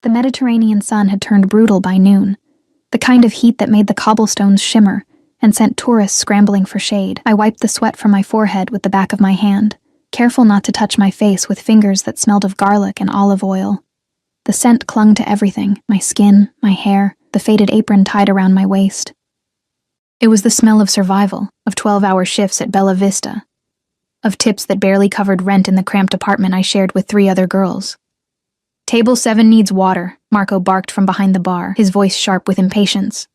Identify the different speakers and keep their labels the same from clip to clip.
Speaker 1: The Mediterranean sun had turned brutal by noon, the kind of heat that made the cobblestones shimmer and sent tourists scrambling for shade. I wiped the sweat from my forehead with the back of my hand, careful not to touch my face with fingers that smelled of garlic and olive oil. The scent clung to everything, my skin, my hair, the faded apron tied around my waist. It was the smell of survival, of 12-hour shifts at Bella Vista, of tips that barely covered rent in the cramped apartment I shared with 3 other girls. "Table 7 needs water," Marco barked from behind the bar, his voice sharp with impatience.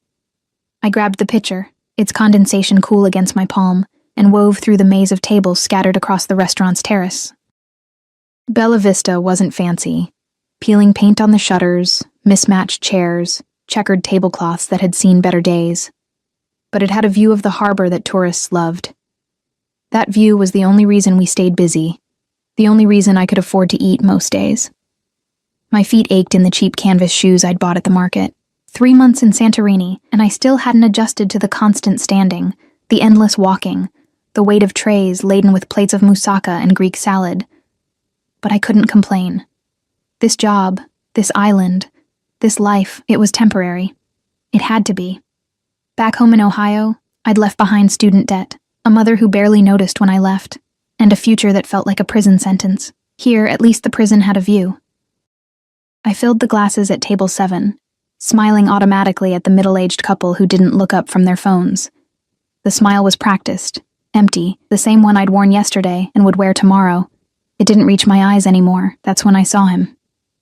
Speaker 1: I grabbed the pitcher, its condensation cool against my palm, and wove through the maze of tables scattered across the restaurant's terrace. Bella Vista wasn't fancy. Peeling paint on the shutters, mismatched chairs, checkered tablecloths that had seen better days. But it had a view of the harbor that tourists loved. That view was the only reason we stayed busy, the only reason I could afford to eat most days. My feet ached in the cheap canvas shoes I'd bought at the market. 3 months in Santorini, and I still hadn't adjusted to the constant standing, the endless walking, the weight of trays laden with plates of moussaka and Greek salad. But I couldn't complain. This job, this island, this life, it was temporary. It had to be. Back home in Ohio, I'd left behind student debt, a mother who barely noticed when I left, and a future that felt like a prison sentence. Here, at least the prison had a view. I filled the glasses at table 7, smiling automatically at the middle-aged couple who didn't look up from their phones. The smile was practiced, empty, the same one I'd worn yesterday and would wear tomorrow. It didn't reach my eyes anymore. That's when I saw him.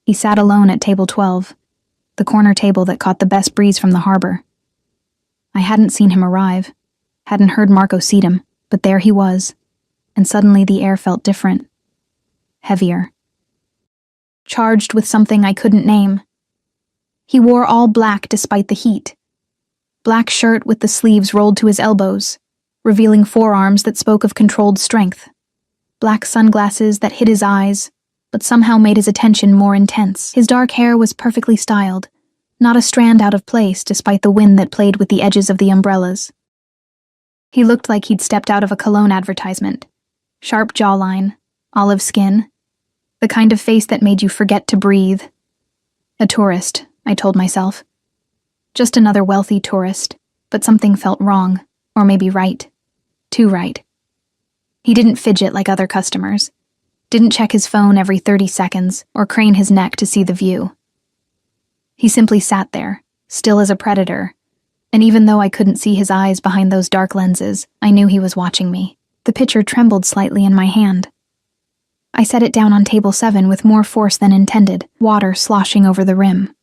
Speaker 1: He sat alone at table 12, the corner table that caught the best breeze from the harbor. I hadn't seen him arrive, hadn't heard Marco seat him, but there he was, and suddenly the air felt different. Heavier. Charged with something I couldn't name. He wore all black despite the heat. Black shirt with the sleeves rolled to his elbows, revealing forearms that spoke of controlled strength. Black sunglasses that hid his eyes, but somehow made his attention more intense. His dark hair was perfectly styled, not a strand out of place despite the wind that played with the edges of the umbrellas. He looked like he'd stepped out of a cologne advertisement. Sharp jawline, olive skin, the kind of face that made you forget to breathe. A tourist, I told myself. Just another wealthy tourist, but something felt wrong, or maybe right. Too right. He didn't fidget like other customers, didn't check his phone every 30 seconds or crane his neck to see the view. He simply sat there, still as a predator, and even though I couldn't see his eyes behind those dark lenses, I knew he was watching me. The pitcher trembled slightly in my hand. I set it down on table 7 with more force than intended, water sloshing over the rim.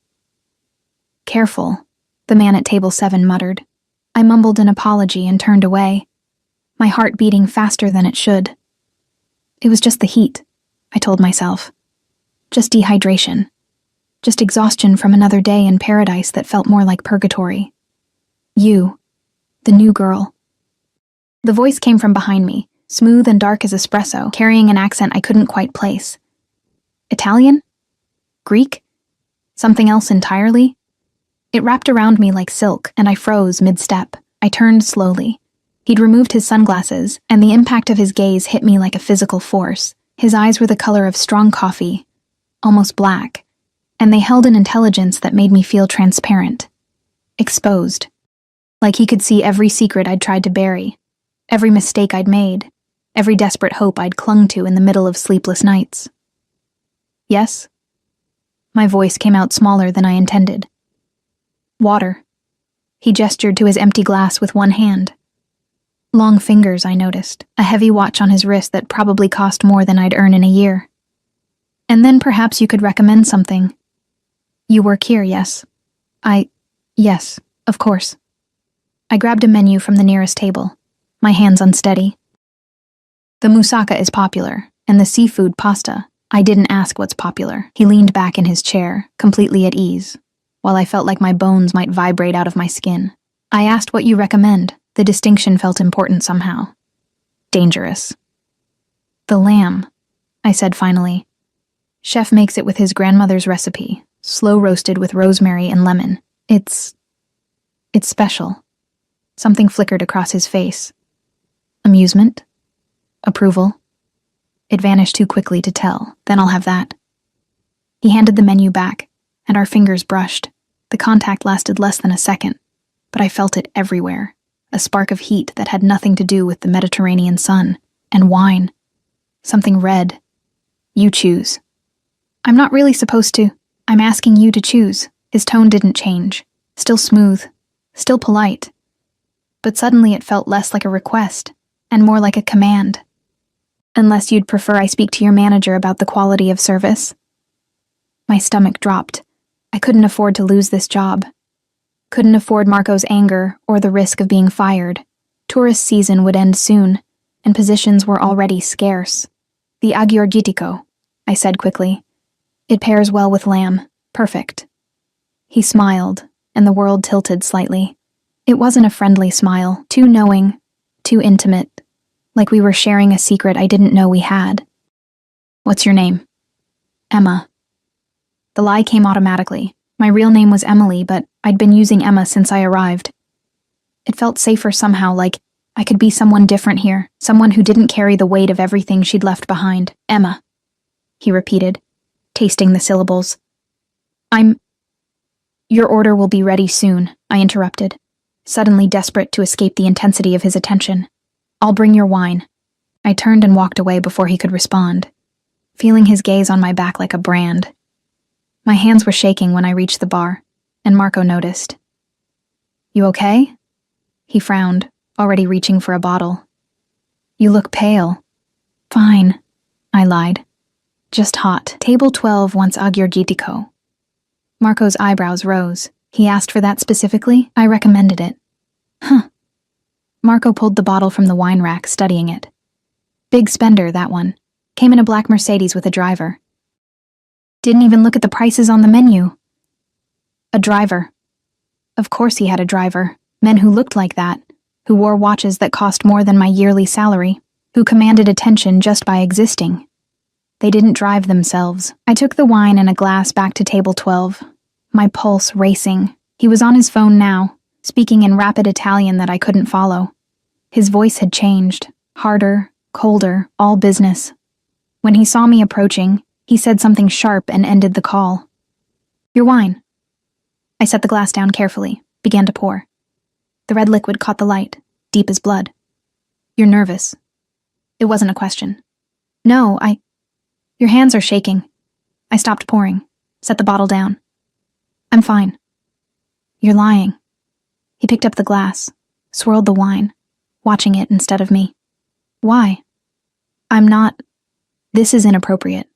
Speaker 1: "Careful," the man at table 7 muttered. I mumbled an apology and turned away, my heart beating faster than it should. It was just the heat, I told myself. Just dehydration. Just exhaustion from another day in paradise that felt more like purgatory. You, the new girl. The voice came from behind me, smooth and dark as espresso, carrying an accent I couldn't quite place. Italian? Greek? Something else entirely? It wrapped around me like silk, and I froze mid-step. I turned slowly. He'd removed his sunglasses, and the impact of his gaze hit me like a physical force. His eyes were the color of strong coffee, almost black, and they held an intelligence that made me feel transparent. Exposed. Like he could see every secret I'd tried to bury, every mistake I'd made, every desperate hope I'd clung to in the middle of sleepless nights. Yes? My voice came out smaller than I intended. Water. He gestured to his empty glass with one hand. Long fingers, I noticed, a heavy watch on his wrist that probably cost more than I'd earn in a year. And then perhaps you could recommend something. You work here, yes? Yes, of course. I grabbed a menu from the nearest table, my hands unsteady. The moussaka is popular, and the seafood pasta. I didn't ask what's popular. He leaned back in his chair, completely at ease, while I felt like my bones might vibrate out of my skin. I asked what you recommend. The distinction felt important somehow. Dangerous. The lamb, I said finally. Chef makes it with his grandmother's recipe, slow roasted with rosemary and lemon. It's special. Something flickered across his face. Amusement? Approval? It vanished too quickly to tell. Then I'll have that. He handed the menu back, and our fingers brushed. The contact lasted less than a second, but I felt it everywhere, a spark of heat that had nothing to do with the Mediterranean sun, and wine. Something red. You choose. I'm not really supposed to. I'm asking you to choose. His tone didn't change. Still smooth. Still polite. But suddenly it felt less like a request, and more like a command. Unless you'd prefer I speak to your manager about the quality of service. My stomach dropped. I couldn't afford to lose this job. Couldn't afford Marco's anger or the risk of being fired. Tourist season would end soon, and positions were already scarce. The agyorgitiko, I said quickly. It pairs well with lamb. Perfect. He smiled, and the world tilted slightly. It wasn't a friendly smile, too knowing, too intimate, like we were sharing a secret I didn't know we had. What's your name? Emma. The lie came automatically. My real name was Emily, but I'd been using Emma since I arrived. It felt safer somehow, like I could be someone different here, someone who didn't carry the weight of everything she'd left behind. Emma, he repeated, tasting the syllables. Your order will be ready soon, I interrupted, suddenly desperate to escape the intensity of his attention. I'll bring your wine. I turned and walked away before he could respond, feeling his gaze on my back like a brand. My hands were shaking when I reached the bar, and Marco noticed. You okay? He frowned, already reaching for a bottle. You look pale. Fine, I lied. Just hot. Table 12 wants agyorgitiko. Marco's eyebrows rose. He asked for that specifically? I recommended it. Huh. Marco pulled the bottle from the wine rack, studying it. Big spender, that one. Came in a black Mercedes with a driver. Didn't even look at the prices on the menu. A driver. Of course he had a driver. Men who looked like that, who wore watches that cost more than my yearly salary, who commanded attention just by existing. They didn't drive themselves. I took the wine and a glass back to table 12, my pulse racing. He was on his phone now, speaking in rapid Italian that I couldn't follow. His voice had changed, harder, colder, all business. When he saw me approaching, he said something sharp and ended the call. Your wine. I set the glass down carefully, began to pour. The red liquid caught the light, deep as blood. You're nervous. It wasn't a question. No, Your hands are shaking. I stopped pouring, set the bottle down. I'm fine. You're lying. He picked up the glass, swirled the wine, watching it instead of me. Why? I'm not. This is inappropriate.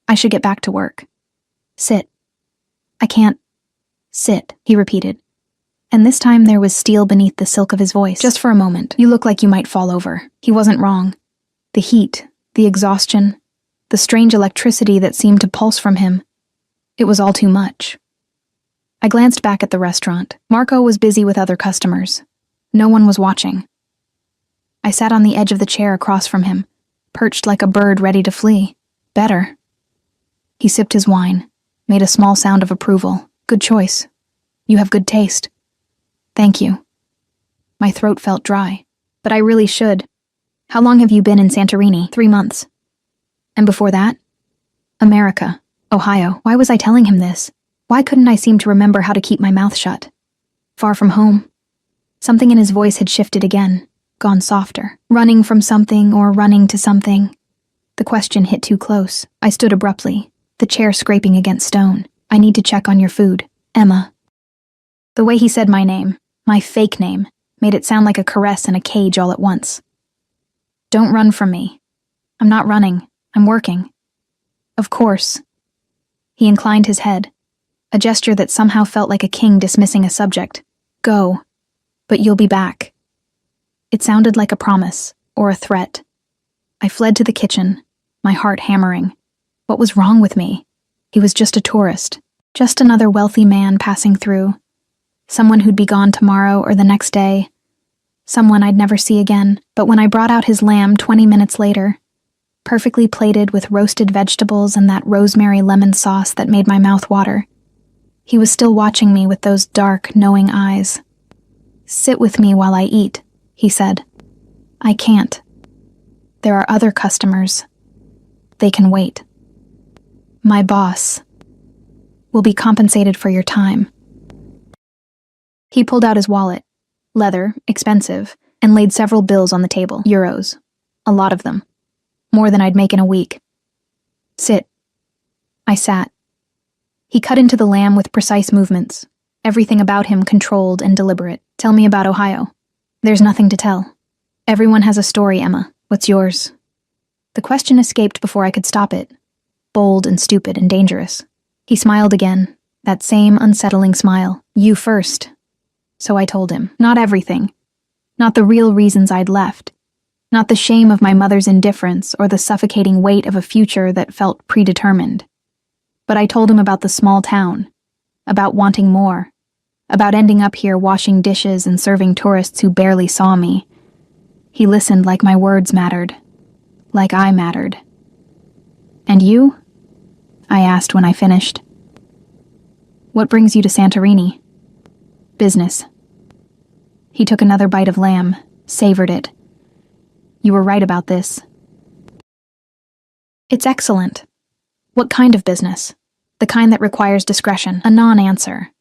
Speaker 1: I should get back to work. Sit. I can't. Sit, he repeated. And this time there was steel beneath the silk of his voice. Just for a moment. You look like you might fall over. He wasn't wrong. The heat, the exhaustion, the strange electricity that seemed to pulse from him. It was all too much. I glanced back at the restaurant. Marco was busy with other customers. No one was watching. I sat on the edge of the chair across from him, perched like a bird ready to flee. Better. He sipped his wine, made a small sound of approval. Good choice. You have good taste. Thank you. My throat felt dry, but I really should. How long have you been in Santorini? 3 months. And before that? America, Ohio. Why was I telling him this? Why couldn't I seem to remember how to keep my mouth shut? Far from home. Something in his voice had shifted again, gone softer. Running from something or running to something. The question hit too close. I stood abruptly, the chair scraping against stone. I need to check on your food. Emma. The way he said my name, my fake name, made it sound like a caress in a cage all at once. Don't run from me. I'm not running. I'm working. Of course. He inclined his head, a gesture that somehow felt like a king dismissing a subject. Go, but you'll be back. It sounded like a promise, or a threat. I fled to the kitchen, my heart hammering. What was wrong with me? He was just a tourist, just another wealthy man passing through. Someone who'd be gone tomorrow or the next day. Someone I'd never see again. But when I brought out his lamb 20 minutes later, perfectly plated with roasted vegetables and that rosemary lemon sauce that made my mouth water, he was still watching me with those dark, knowing eyes. Sit with me while I eat, he said. I can't. There are other customers. They can wait. My boss. will be compensated for your time." He pulled out his wallet, leather, expensive, and laid several bills on the table. Euros. A lot of them. More than I'd make in a week. "Sit." I sat. He cut into the lamb with precise movements, everything about him controlled and deliberate. "Tell me about Ohio." "There's nothing to tell. Everyone has a story, Emma. What's yours?" The question escaped before I could stop it. Bold and stupid and dangerous. He smiled again, that same unsettling smile. "You first." So I told him. Not everything. Not the real reasons I'd left. Not the shame of my mother's indifference or the suffocating weight of a future that felt predetermined. But I told him about the small town, about wanting more, about ending up here washing dishes and serving tourists who barely saw me. He listened like my words mattered, like I mattered. "And you?" I asked when I finished. "What brings you to Santorini?" "Business." He took another bite of lamb, savored it. "You were right about this." "It's excellent." "What kind of business?" "The kind that requires discretion." A non-answer.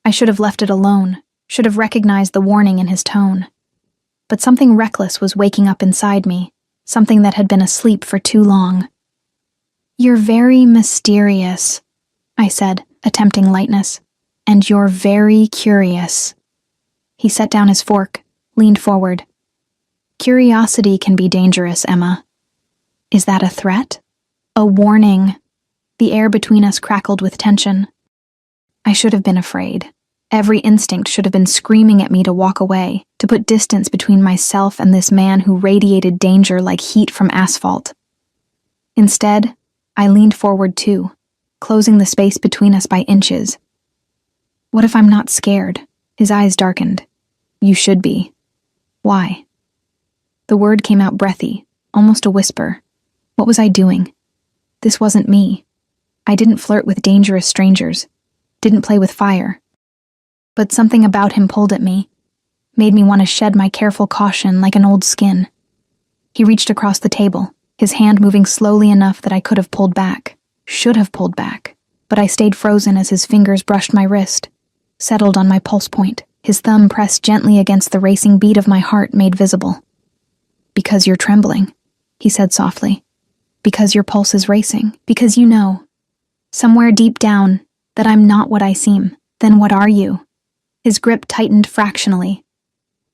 Speaker 1: I should have left it alone, should have recognized the warning in his tone. But something reckless was waking up inside me, something that had been asleep for too long. "You're very mysterious," I said, attempting lightness. "And you're very curious." He set down his fork, leaned forward. "Curiosity can be dangerous, Emma." Is that a threat? A warning? The air between us crackled with tension. I should have been afraid. Every instinct should have been screaming at me to walk away, to put distance between myself and this man who radiated danger like heat from asphalt. Instead, I leaned forward too, closing the space between us by inches. "What if I'm not scared?" His eyes darkened. "You should be." "Why?" The word came out breathy, almost a whisper. What was I doing? This wasn't me. I didn't flirt with dangerous strangers, didn't play with fire. But something about him pulled at me, made me want to shed my careful caution like an old skin. He reached across the table, his hand moving slowly enough that I could have pulled back, should have pulled back, but I stayed frozen as his fingers brushed my wrist, settled on my pulse point, his thumb pressed gently against the racing beat of my heart made visible. "Because you're trembling," he said softly. "Because your pulse is racing. Because you know, somewhere deep down, that I'm not what I seem. Then what are you?" His grip tightened fractionally.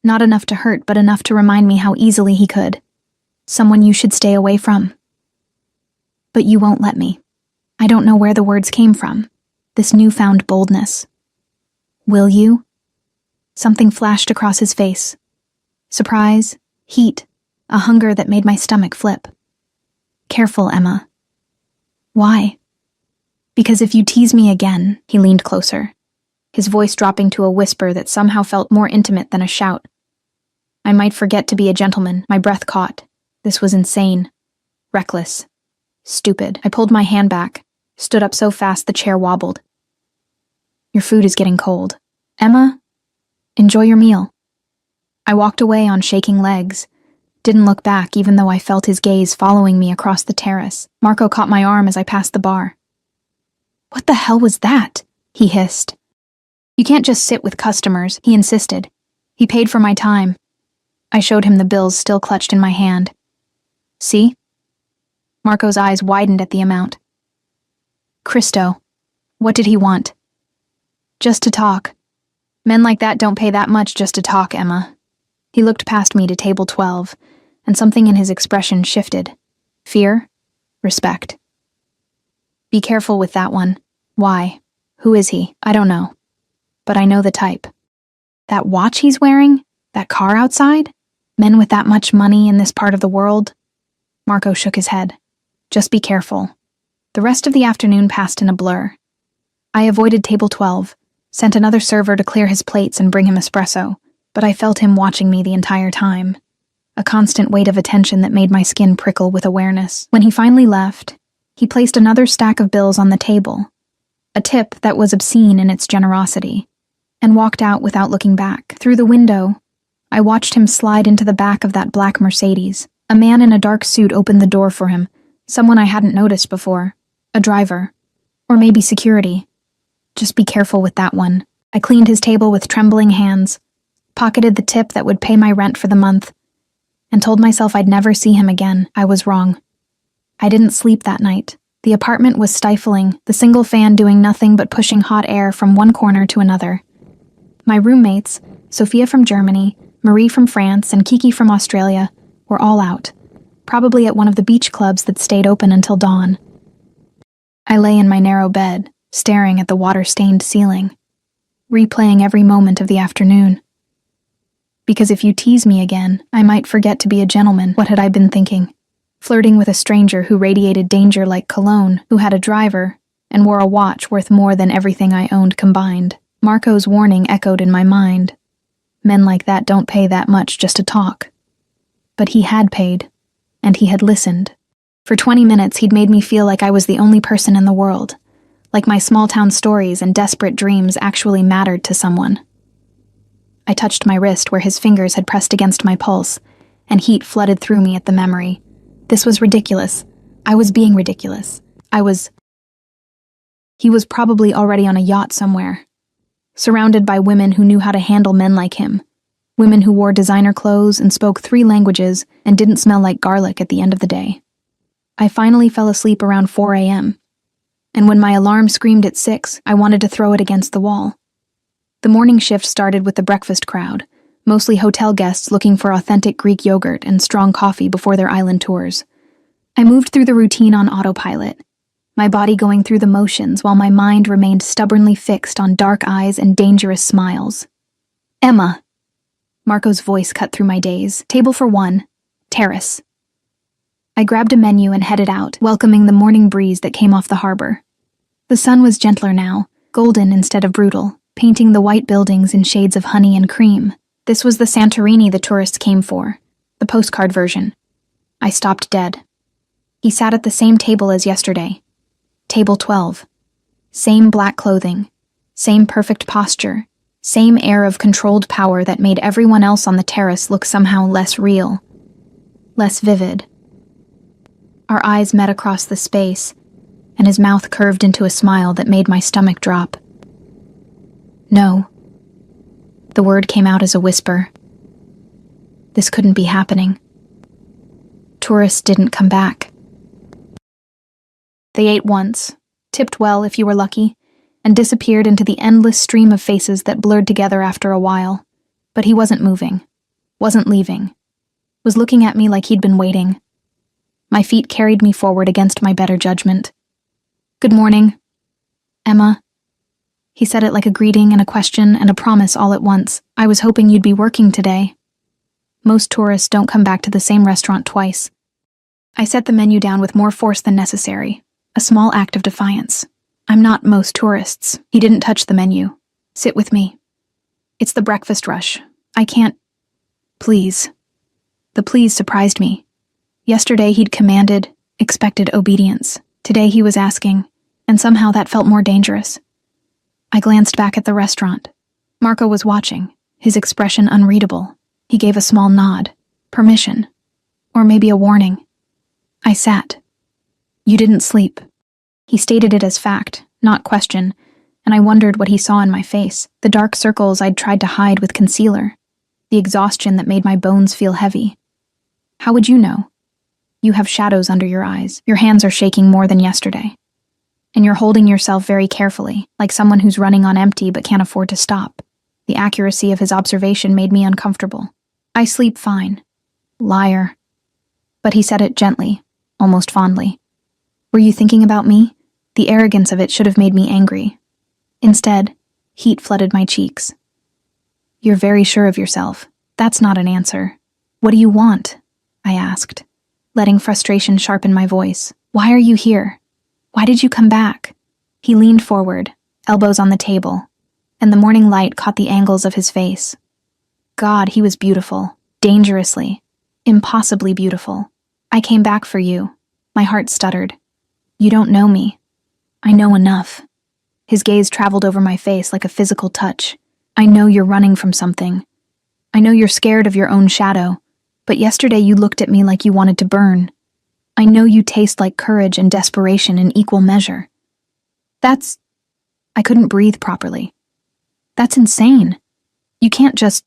Speaker 1: Not enough to hurt, but enough to remind me how easily he could. "Someone you should stay away from." But you won't let me. I don't know where the words came from, this newfound boldness. "Will you?" Something flashed across his face. Surprise, heat, a hunger that made my stomach flip. "Careful, Emma." "Why?" "Because if you tease me again," he leaned closer, his voice dropping to a whisper that somehow felt more intimate than a shout. "I might forget to be a gentleman." My breath caught. This was insane. Reckless. Stupid. I pulled my hand back, stood up so fast the chair wobbled. "Your food is getting cold. Emma, enjoy your meal." I walked away on shaking legs, didn't look back even though I felt his gaze following me across the terrace. Marco caught my arm as I passed the bar. "What the hell was that?" he hissed. "You can't just sit with customers," he insisted. He paid for my time. I showed him the bills still clutched in my hand. "See?" Marco's eyes widened at the amount. "Christo, what did he want?" "Just to talk. Men like that don't pay that much just to talk, Emma." He looked past me to table 12, and something in his expression shifted. Fear? Respect. "Be careful with that one." "Why? Who is he?" "I don't know. But I know the type." "That watch he's wearing? That car outside? Men with that much money in this part of the world?" Marco shook his head. "Just be careful." The rest of the afternoon passed in a blur. I avoided table 12, sent another server to clear his plates and bring him espresso, but I felt him watching me the entire time. A constant weight of attention that made my skin prickle with awareness. When he finally left, he placed another stack of bills on the table, a tip that was obscene in its generosity, and walked out without looking back. Through the window, I watched him slide into the back of that black Mercedes. A man in a dark suit opened the door for him, someone I hadn't noticed before. A driver. Or maybe security. Just be careful with that one. I cleaned his table with trembling hands, pocketed the tip that would pay my rent for the month, and told myself I'd never see him again. I was wrong. I didn't sleep that night. The apartment was stifling, the single fan doing nothing but pushing hot air from one corner to another. My roommates, Sophia from Germany, Marie from France, and Kiki from Australia, were all out, probably at one of the beach clubs that stayed open until dawn. I lay in my narrow bed, staring at the water-stained ceiling, replaying every moment of the afternoon. Because if you tease me again, I might forget to be a gentleman. What had I been thinking? Flirting with a stranger who radiated danger like cologne, who had a driver, and wore a watch worth more than everything I owned combined. Marco's warning echoed in my mind. Men like that don't pay that much just to talk. But he had paid, and he had listened. For 20 minutes, he'd made me feel like I was the only person in the world, like my small-town stories and desperate dreams actually mattered to someone. I touched my wrist where his fingers had pressed against my pulse, and heat flooded through me at the memory. This was ridiculous. I was being ridiculous. He was probably already on a yacht somewhere, surrounded by women who knew how to handle men like him, women who wore designer clothes and spoke 3 languages and didn't smell like garlic at the end of the day. I finally fell asleep around 4 a.m., and when my alarm screamed at 6, I wanted to throw it against the wall. The morning shift started with the breakfast crowd, mostly hotel guests looking for authentic Greek yogurt and strong coffee before their island tours. I moved through the routine on autopilot, my body going through the motions while my mind remained stubbornly fixed on dark eyes and dangerous smiles. "Emma!" Marco's voice cut through my daze. "Table for 1. Terrace." I grabbed a menu and headed out, welcoming the morning breeze that came off the harbor. The sun was gentler now, golden instead of brutal, painting the white buildings in shades of honey and cream. This was the Santorini the tourists came for, the postcard version. I stopped dead. He sat at the same table as yesterday. Table 12. Same black clothing, same perfect posture, same air of controlled power that made everyone else on the terrace look somehow less real, less vivid. Our eyes met across the space, and his mouth curved into a smile that made my stomach drop. "No." The word came out as a whisper. This couldn't be happening. Tourists didn't come back. They ate once, tipped well if you were lucky, and disappeared into the endless stream of faces that blurred together after a while. But he wasn't moving, wasn't leaving, was looking at me like he'd been waiting. My feet carried me forward against my better judgment. "Good morning, Emma." He said it like a greeting and a question and a promise all at once. "I was hoping you'd be working today." Most tourists don't come back to the same restaurant twice. I set the menu down with more force than necessary, a small act of defiance. "I'm not most tourists." He didn't touch the menu. "Sit with me. It's the breakfast rush. I can't." "Please." The please surprised me. Yesterday he'd commanded, expected obedience. Today he was asking, and somehow that felt more dangerous. I glanced back at the restaurant. Marco was watching, his expression unreadable. He gave a small nod. Permission. Or maybe a warning. I sat. "You didn't sleep." He stated it as fact, not question, and I wondered what he saw in my face, the dark circles I'd tried to hide with concealer, the exhaustion that made my bones feel heavy. "How would you know? You have shadows under your eyes. Your hands are shaking more than yesterday. And you're holding yourself very carefully, like someone who's running on empty but can't afford to stop." The accuracy of his observation made me uncomfortable. "I sleep fine." Liar. But he said it gently, almost fondly. "Were you thinking about me?" The arrogance of it should have made me angry. Instead, heat flooded my cheeks. "You're very sure of yourself. That's not an answer." "What do you want?" I asked, letting frustration sharpen my voice. "Why are you here? Why did you come back?" He leaned forward, elbows on the table, and the morning light caught the angles of his face. God, he was beautiful, dangerously, impossibly beautiful. "I came back for you." My heart stuttered. "You don't know me." "I know enough." His gaze traveled over my face like a physical touch. "I know you're running from something. I know you're scared of your own shadow, but yesterday you looked at me like you wanted to burn. I know you taste like courage and desperation in equal measure." "That's..." I couldn't breathe properly. That's insane. You can't just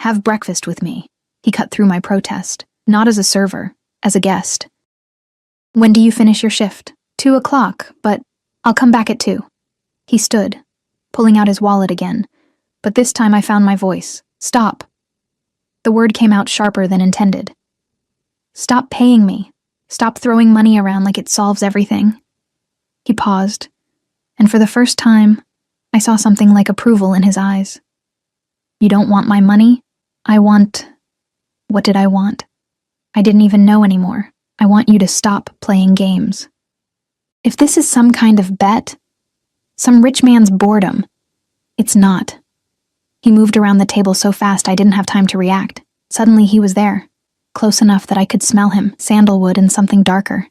Speaker 1: have breakfast with me. He cut through my protest, not as a server, as a guest. When do you finish your shift? 2:00, but I'll come back at 2. He stood, pulling out his wallet again, but this time I found my voice. Stop. The word came out sharper than intended. Stop paying me. Stop throwing money around like it solves everything. He paused, and for the first time, I saw something like approval in his eyes. You don't want my money? I want... What did I want? I didn't even know anymore. I want you to stop playing games. If this is some kind of bet, some rich man's boredom, it's not. He moved around the table so fast I didn't have time to react. Suddenly he was there, close enough that I could smell him, sandalwood and something darker.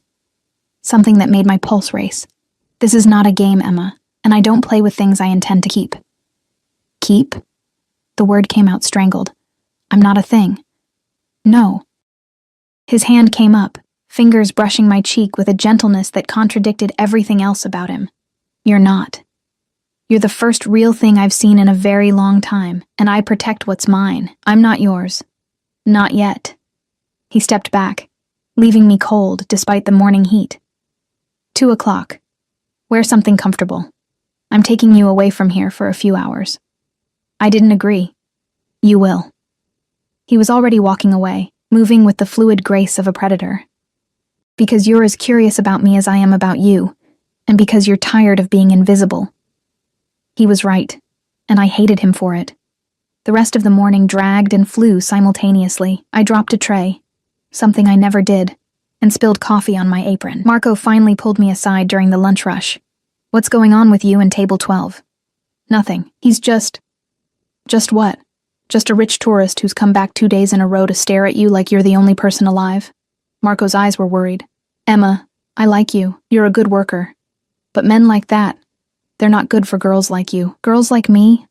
Speaker 1: Something that made my pulse race. This is not a game, Emma, and I don't play with things I intend to keep. Keep? The word came out strangled. I'm not a thing. No. His hand came up, fingers brushing my cheek with a gentleness that contradicted everything else about him. You're not. You're the first real thing I've seen in a very long time, and I protect what's mine. I'm not yours. Not yet. He stepped back, leaving me cold despite the morning heat. 2:00. Wear something comfortable. I'm taking you away from here for a few hours. I didn't agree. You will. He was already walking away, moving with the fluid grace of a predator. Because you're as curious about me as I am about you, and because you're tired of being invisible. He was right, and I hated him for it. The rest of the morning dragged and flew simultaneously. I dropped a tray, something I never did, and spilled coffee on my apron. Marco finally pulled me aside during the lunch rush. What's going on with you and table 12? Nothing. He's just what? Just a rich tourist who's come back 2 days in a row to stare at you like you're the only person alive? Marco's eyes were worried. Emma, I like you. You're a good worker. But men like that, they're not good for girls like you. Girls like me?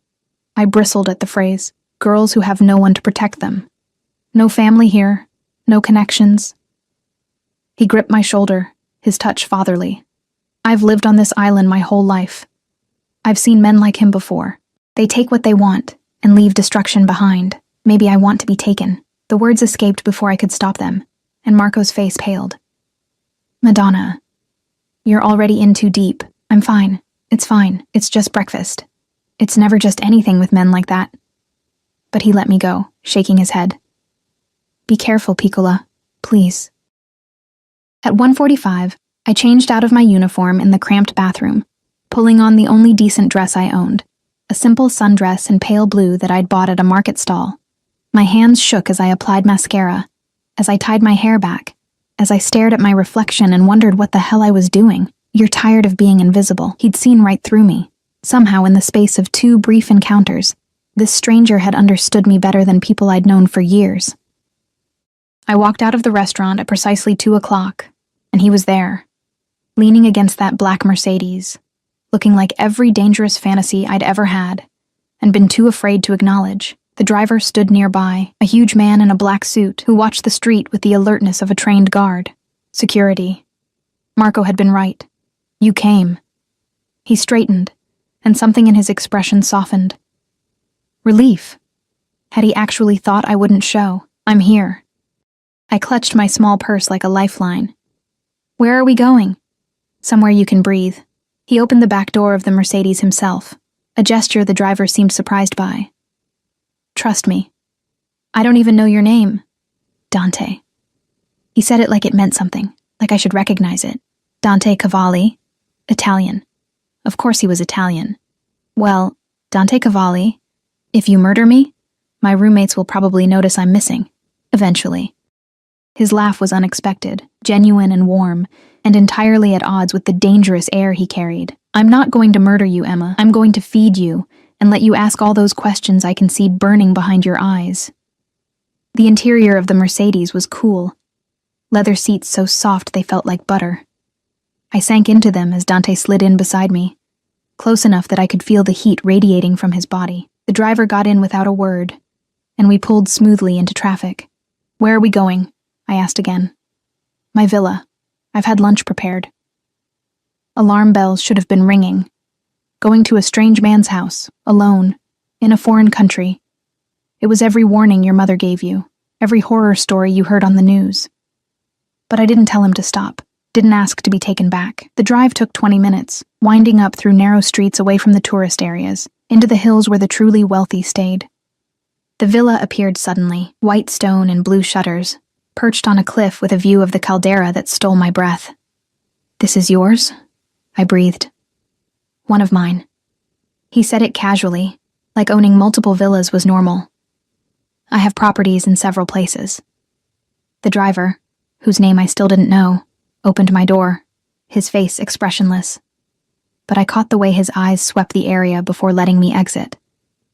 Speaker 1: I bristled at the phrase. Girls who have no one to protect them. No family here. No connections. He gripped my shoulder, his touch fatherly. I've lived on this island my whole life. I've seen men like him before. They take what they want and leave destruction behind. Maybe I want to be taken. The words escaped before I could stop them, and Marco's face paled. Madonna, you're already in too deep. I'm fine. It's fine. It's just breakfast. It's never just anything with men like that. But he let me go, shaking his head. Be careful, Piccola. Please. At 1:45, I changed out of my uniform in the cramped bathroom, pulling on the only decent dress I owned, a simple sundress in pale blue that I'd bought at a market stall. My hands shook as I applied mascara, as I tied my hair back, as I stared at my reflection and wondered what the hell I was doing. You're tired of being invisible. He'd seen right through me. Somehow, in the space of 2 brief encounters, this stranger had understood me better than people I'd known for years. I walked out of the restaurant at precisely 2:00, and he was there, leaning against that black Mercedes, looking like every dangerous fantasy I'd ever had, and been too afraid to acknowledge. The driver stood nearby, a huge man in a black suit who watched the street with the alertness of a trained guard. Security. Marco had been right. You came. He straightened, and something in his expression softened. Relief. Had he actually thought I wouldn't show? I'm here. I clutched my small purse like a lifeline. Where are we going? Somewhere you can breathe. He opened the back door of the Mercedes himself, a gesture the driver seemed surprised by. Trust me. I don't even know your name. Dante. He said it like it meant something, like I should recognize it. Dante Cavalli. Italian. Of course he was Italian. Well, Dante Cavalli, if you murder me, my roommates will probably notice I'm missing. Eventually. His laugh was unexpected, genuine and warm, and entirely at odds with the dangerous air he carried. I'm not going to murder you, Emma. I'm going to feed you, and let you ask all those questions I can see burning behind your eyes. The interior of the Mercedes was cool. Leather seats so soft they felt like butter. I sank into them as Dante slid in beside me, close enough that I could feel the heat radiating from his body. The driver got in without a word, and we pulled smoothly into traffic. Where are we going? I asked again. My villa. I've had lunch prepared. Alarm bells should have been ringing. going to a strange man's house, alone, in a foreign country. It was every warning your mother gave you, every horror story you heard on the news. But I didn't tell him to stop, didn't ask to be taken back. The drive took 20 minutes, winding up through narrow streets away from the tourist areas, into the hills where the truly wealthy stayed. The villa appeared suddenly, white stone and blue shutters, perched on a cliff with a view of the caldera that stole my breath. "This is yours?" I breathed. "One of mine." He said it casually, like owning multiple villas was normal. "I have properties in several places." The driver, whose name I still didn't know, opened my door, his face expressionless. But I caught the way his eyes swept the area before letting me exit,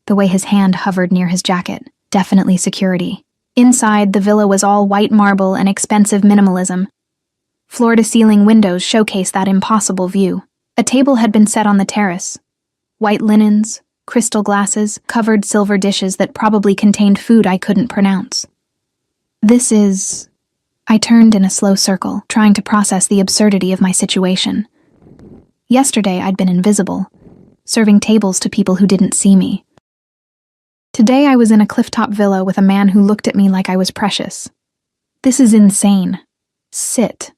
Speaker 1: the way his hand hovered near his jacket, definitely security. Inside, the villa was all white marble and expensive minimalism. Floor-to-ceiling windows showcased that impossible view. A table had been set on the terrace. White linens, crystal glasses, covered silver dishes that probably contained food I couldn't pronounce. "This is..." I turned in a slow circle, trying to process the absurdity of my situation. Yesterday I'd been invisible, serving tables to people who didn't see me. Today I was in a clifftop villa with a man who looked at me like I was precious. This is insane. Sit.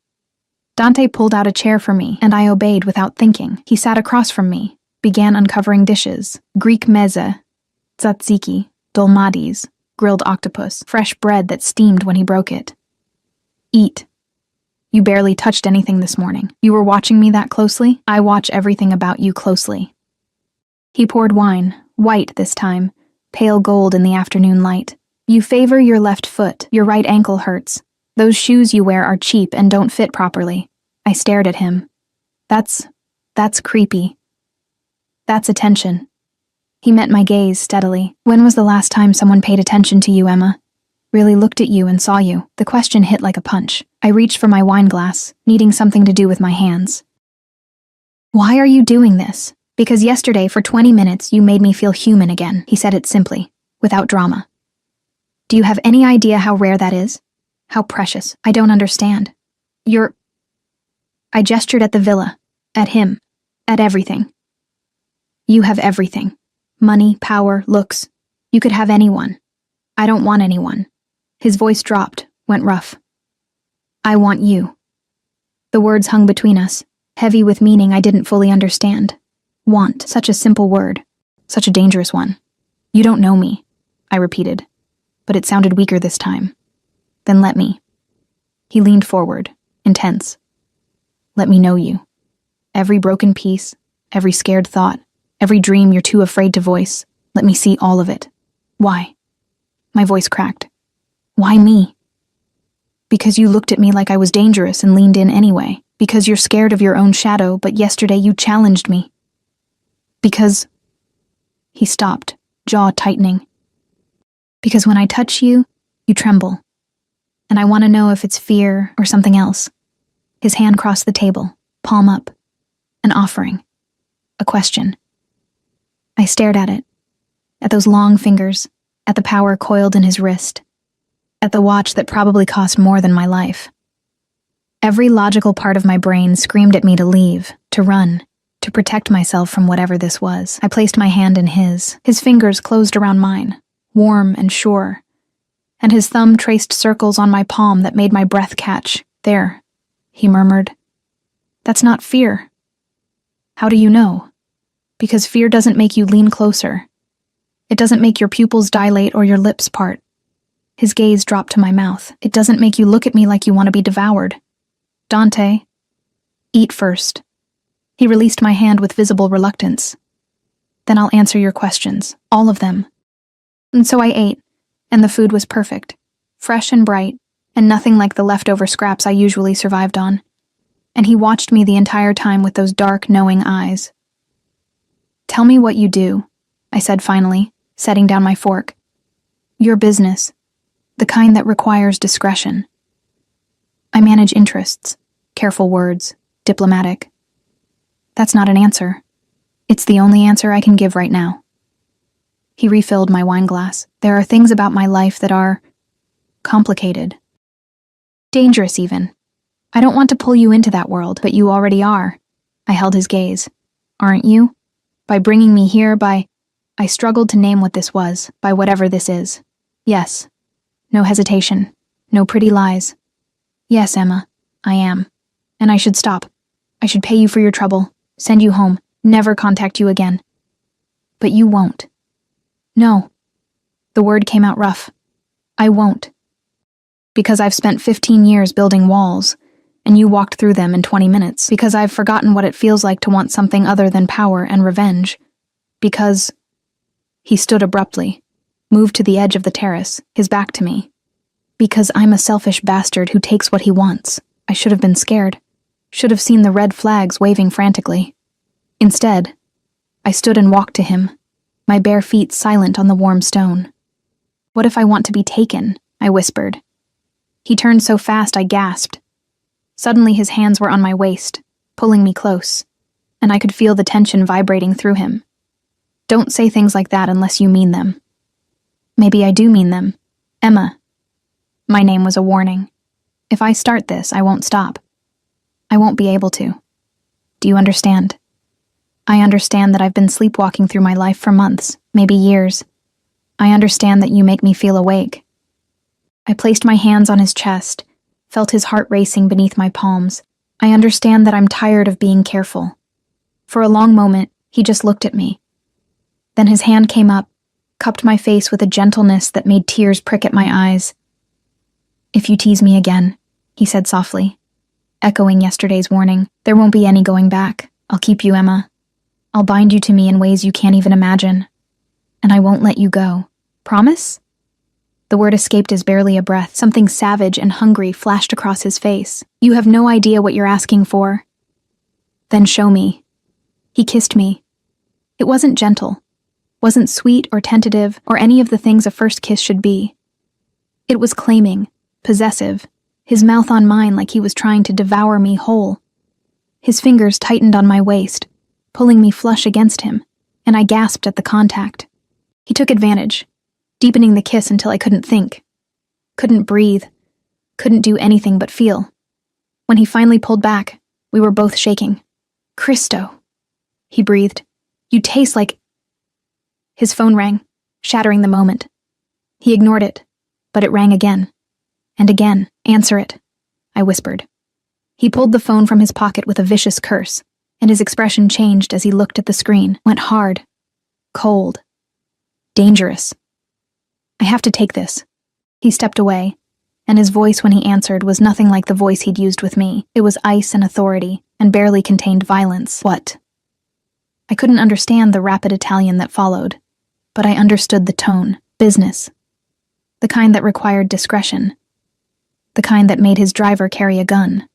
Speaker 1: Dante pulled out a chair for me, and I obeyed without thinking. He sat across from me, began uncovering dishes: Greek meze, tzatziki, dolmades, grilled octopus, fresh bread that steamed when he broke it. "Eat. You barely touched anything this morning. You were watching me that closely? I watch everything about you closely." He poured wine, white this time, pale gold in the afternoon light. "You favor your left foot. Your right ankle hurts. Those shoes you wear are cheap and don't fit properly." I stared at him. That's creepy. That's attention." He met my gaze steadily. "When was the last time someone paid attention to you, Emma? Really looked at you and saw you?" The question hit like a punch. I reached for my wine glass, needing something to do with my hands. "Why are you doing this?" "Because yesterday for 20 minutes you made me feel human again." He said it simply, without drama. "Do you have any idea how rare that is? How precious? I don't understand. You're..." I gestured at the villa, at him, at everything. "You have everything. Money, power, looks. You could have anyone. I don't want anyone." His voice dropped, went rough. "I want you." The words hung between us, heavy with meaning I didn't fully understand. Want, such a simple word, such a dangerous one. "You don't know me," I repeated, but it sounded weaker this time. "Then let me." He leaned forward, intense. "Let me know you. Every broken piece, every scared thought, every dream you're too afraid to voice. Let me see all of it." "Why?" My voice cracked. "Why me?" "Because you looked at me like I was dangerous and leaned in anyway. Because you're scared of your own shadow, but yesterday you challenged me. Because..." He stopped, jaw tightening. "Because when I touch you, you tremble. And I want to know if it's fear or something else." His hand crossed the table, palm up. An offering. A question. I stared at it. At those long fingers. At the power coiled in his wrist. At the watch that probably cost more than my life. Every logical part of my brain screamed at me to leave, to run, to protect myself from whatever this was. I placed my hand in his. His fingers closed around mine, warm and sure. And his thumb traced circles on my palm that made my breath catch. "There," he murmured. "That's not fear." "How do you know?" "Because fear doesn't make you lean closer. It doesn't make your pupils dilate or your lips part." His gaze dropped to my mouth. "It doesn't make you look at me like you want to be devoured. Dante, eat first." He released my hand with visible reluctance. "Then I'll answer your questions, all of them." And so I ate, and the food was perfect, fresh and bright, and nothing like the leftover scraps I usually survived on. And he watched me the entire time with those dark, knowing eyes. "Tell me what you do," I said finally, setting down my fork. "Your business. The kind that requires discretion." "I manage interests. Careful words. Diplomatic." "That's not an answer. It's the only answer I can give right now." He refilled my wine glass. "There are things about my life that are complicated. Dangerous, even. I don't want to pull you into that world, but you already are." I held his gaze. "Aren't you?" By bringing me here, I struggled to name what this was, by whatever this is. Yes. No hesitation. No pretty lies. Yes, Emma, I am. And I should stop. I should pay you for your trouble, send you home, never contact you again. But you won't. No. The word came out rough. I won't. Because I've spent 15 years building walls, and you walked through them in 20 minutes. Because I've forgotten what it feels like to want something other than power and revenge. Because... He stood abruptly, moved to the edge of the terrace, his back to me. Because I'm a selfish bastard who takes what he wants. I should have been scared. Should have seen the red flags waving frantically. Instead, I stood and walked to him, my bare feet silent on the warm stone. What if I want to be taken? I whispered. He turned so fast I gasped. Suddenly his hands were on my waist, pulling me close, and I could feel the tension vibrating through him. Don't say things like that unless you mean them. Maybe I do mean them. Emma. My name was a warning. If I start this, I won't stop. I won't be able to. Do you understand? I understand that I've been sleepwalking through my life for months, maybe years. I understand that you make me feel awake. I placed my hands on his chest, felt his heart racing beneath my palms. I understand that I'm tired of being careful. For a long moment, he just looked at me. Then his hand came up, cupped my face with a gentleness that made tears prick at my eyes. If you tease me again, he said softly, echoing yesterday's warning, there won't be any going back. I'll keep you, Emma. I'll bind you to me in ways you can't even imagine. And I won't let you go. Promise? The word escaped as barely a breath. Something savage and hungry flashed across his face. You have no idea what you're asking for. Then show me. He kissed me. It wasn't gentle. Wasn't sweet or tentative or any of the things a first kiss should be. It was claiming, possessive, his mouth on mine like he was trying to devour me whole. His fingers tightened on my waist, pulling me flush against him, and I gasped at the contact. He took advantage, deepening the kiss until I couldn't think, couldn't breathe, couldn't do anything but feel. When he finally pulled back, we were both shaking. Christo, he breathed. You taste like... His phone rang, shattering the moment. He ignored it, but it rang again. And again. Answer it, I whispered. He pulled the phone from his pocket with a vicious curse, and his expression changed as he looked at the screen, went hard, cold, dangerous. I have to take this. He stepped away, and his voice when he answered was nothing like the voice he'd used with me. It was ice and authority, and barely contained violence. What? I couldn't understand the rapid Italian that followed, but I understood the tone. Business. The kind that required discretion. The kind that made his driver carry a gun.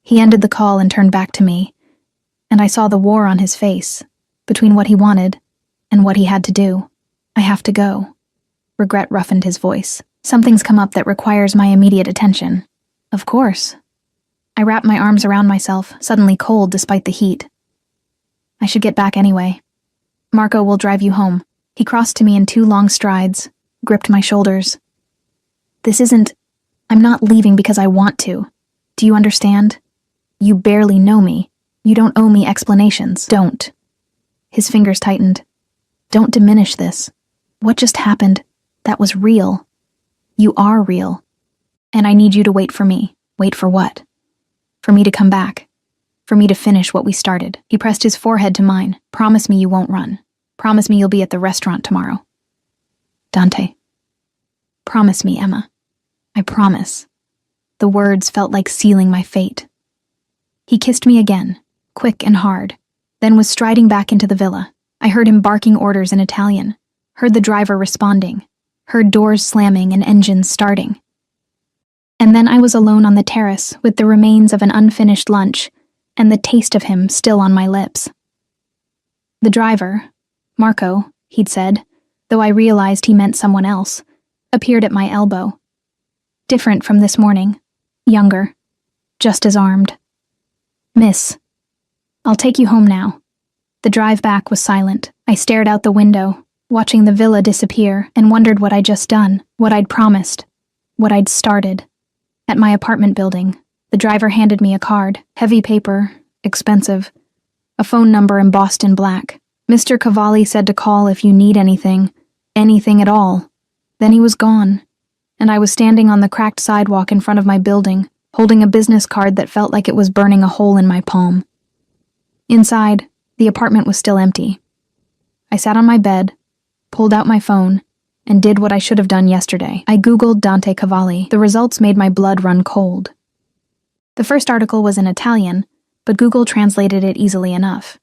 Speaker 1: He ended the call and turned back to me, and I saw the war on his face, between what he wanted and what he had to do. I have to go. Regret roughened his voice. Something's come up that requires my immediate attention. Of course. I wrapped my arms around myself, suddenly cold despite the heat. I should get back anyway. Marco will drive you home. He crossed to me in 2 long strides, gripped my shoulders. This isn't... I'm not leaving because I want to. Do you understand? You barely know me. You don't owe me explanations. Don't. His fingers tightened. Don't diminish this. What just happened? That was real. You are real. And I need you to wait for me. Wait for what? For me to come back. For me to finish what we started. He pressed his forehead to mine. Promise me you won't run. Promise me you'll be at the restaurant tomorrow. Dante. Promise me, Emma. I promise. The words felt like sealing my fate. He kissed me again, quick and hard, then was striding back into the villa. I heard him barking orders in Italian, heard the driver responding, heard doors slamming and engines starting. And then I was alone on the terrace with the remains of an unfinished lunch and the taste of him still on my lips. The driver, Marco, he'd said, though I realized he meant someone else, appeared at my elbow. Different from this morning, younger, just as armed. Miss, I'll take you home now. The drive back was silent. I stared out the window, watching the villa disappear, and wondered what I'd just done, what I'd promised, what I'd started. At my apartment building, the driver handed me a card, heavy paper, expensive. A phone number embossed in black. Mr. Cavalli said to call if you need anything at all. Then he was gone, and I was standing on the cracked sidewalk in front of my building, holding a business card that felt like it was burning a hole in my palm. Inside, the apartment was still empty. I sat on my bed, pulled out my phone, and did what I should have done yesterday. I Googled Dante Cavalli. The results made my blood run cold. The first article was in Italian, but Google translated it easily enough.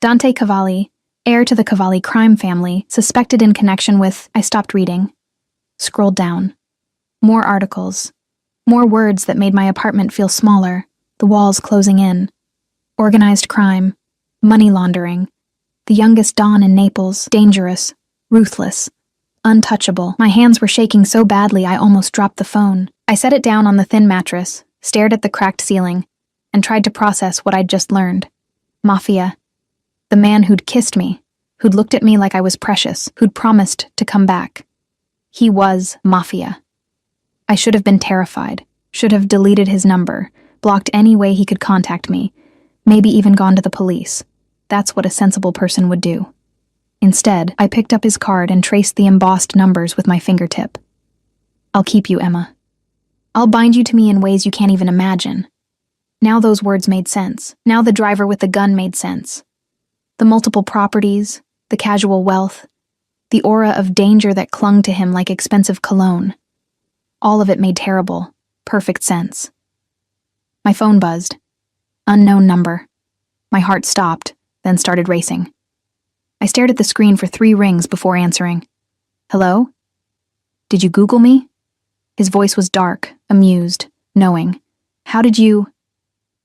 Speaker 1: Dante Cavalli, heir to the Cavalli crime family, suspected in connection with... I stopped reading. Scrolled down. More articles. More words that made my apartment feel smaller, the walls closing in. Organized crime. Money laundering. The youngest Don in Naples. Dangerous. Ruthless. Untouchable. My hands were shaking so badly I almost dropped the phone. I set it down on the thin mattress, stared at the cracked ceiling, and tried to process what I'd just learned. Mafia. The man who'd kissed me, who'd looked at me like I was precious, who'd promised to come back. He was Mafia. I should have been terrified, should have deleted his number, blocked any way he could contact me, maybe even gone to the police. That's what a sensible person would do. Instead, I picked up his card and traced the embossed numbers with my fingertip. I'll keep you, Emma. I'll bind you to me in ways you can't even imagine. Now those words made sense. Now the driver with the gun made sense. The multiple properties, the casual wealth, the aura of danger that clung to him like expensive cologne. All of it made terrible, perfect sense. My phone buzzed. Unknown number. My heart stopped, then started racing. I stared at the screen for 3 rings before answering. Hello? Did you Google me? His voice was dark, amused, knowing. How did you...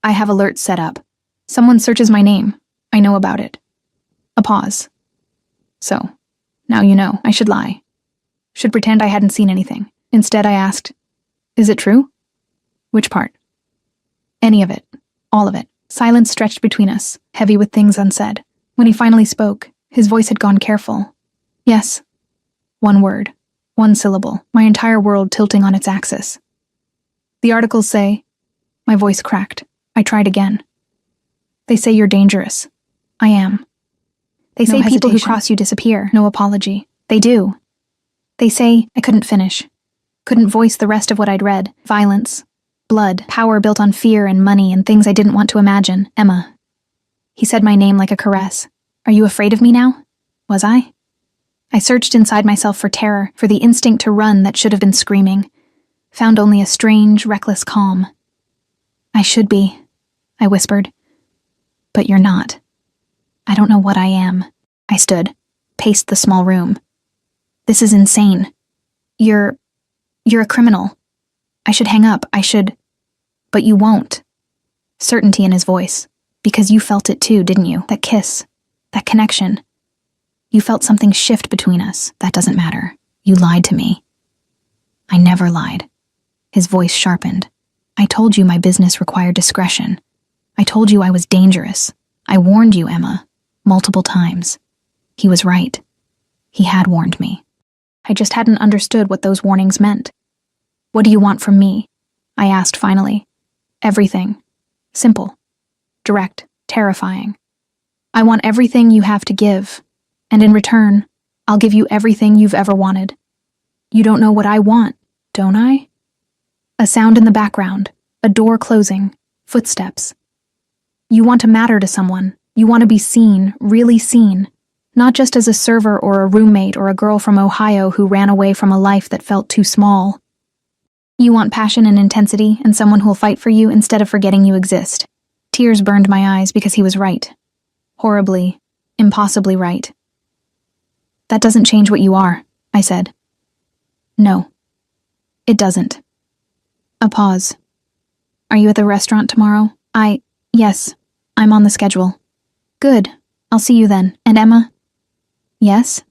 Speaker 1: I have alerts set up. Someone searches my name. I know about it. A pause. So, now you know. I should lie. Should pretend I hadn't seen anything. Instead, I asked, is it true? Which part? Any of it. All of it. Silence stretched between us, heavy with things unsaid. When he finally spoke, his voice had gone careful. Yes. 1 word. 1 syllable. My entire world tilting on its axis. The articles say... My voice cracked. I tried again. They say you're dangerous. I am. They say people who cross you disappear. No apology. They do. They say I couldn't finish. Couldn't voice the rest of what I'd read. Violence. Blood. Power built on fear and money and things I didn't want to imagine. Emma. He said my name like a caress. Are you afraid of me now? Was I? I searched inside myself for terror, for the instinct to run that should have been screaming. Found only a strange, reckless calm. I should be, I whispered. But you're not. I don't know what I am. I stood, paced the small room. This is insane. You're a criminal. I should hang up, but you won't. Certainty in his voice. Because you felt it too, didn't you? That kiss. That connection. You felt something shift between us. That doesn't matter. You lied to me. I never lied. His voice sharpened. I told you my business required discretion. I told you I was dangerous. I warned you, Emma. Multiple times. He was right. He had warned me. I just hadn't understood what those warnings meant. What do you want from me? I asked finally. Everything. Simple. Direct. Terrifying. I want everything you have to give. And in return, I'll give you everything you've ever wanted. You don't know what I want, don't I? A sound in the background. A door closing. Footsteps. You want to matter to someone. You want to be seen, really seen. Not just as a server or a roommate or a girl from Ohio who ran away from a life that felt too small. You want passion and intensity and someone who'll fight for you instead of forgetting you exist. Tears burned my eyes because he was right. Horribly, impossibly right. That doesn't change what you are, I said. No, it doesn't. A pause. Are you at the restaurant tomorrow? Yes, I'm on the schedule. Good, I'll see you then. And Emma? Yes?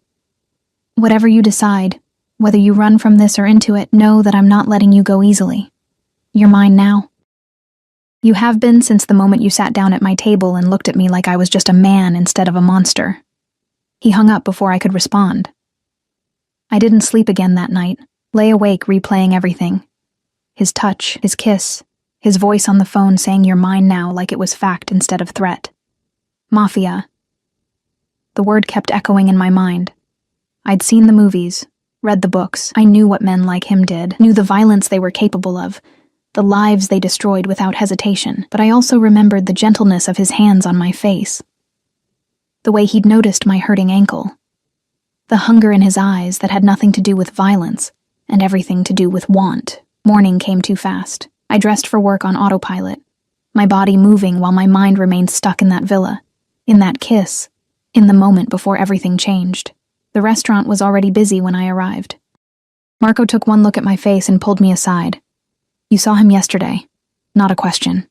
Speaker 1: Whatever you decide, whether you run from this or into it, know that I'm not letting you go easily. You're mine now. You have been since the moment you sat down at my table and looked at me like I was just a man instead of a monster. He hung up before I could respond. I didn't sleep again that night, lay awake replaying everything. His touch, his kiss, his voice on the phone saying you're mine now like it was fact instead of threat. Mafia. The word kept echoing in my mind. I'd seen the movies, read the books. I knew what men like him did, knew the violence they were capable of, the lives they destroyed without hesitation, but I also remembered the gentleness of his hands on my face, the way he'd noticed my hurting ankle, the hunger in his eyes that had nothing to do with violence and everything to do with want. Morning came too fast. I dressed for work on autopilot, my body moving while my mind remained stuck in that villa, in that kiss, in the moment before everything changed. The restaurant was already busy when I arrived. Marco took one look at my face and pulled me aside. You saw him yesterday. Not a question.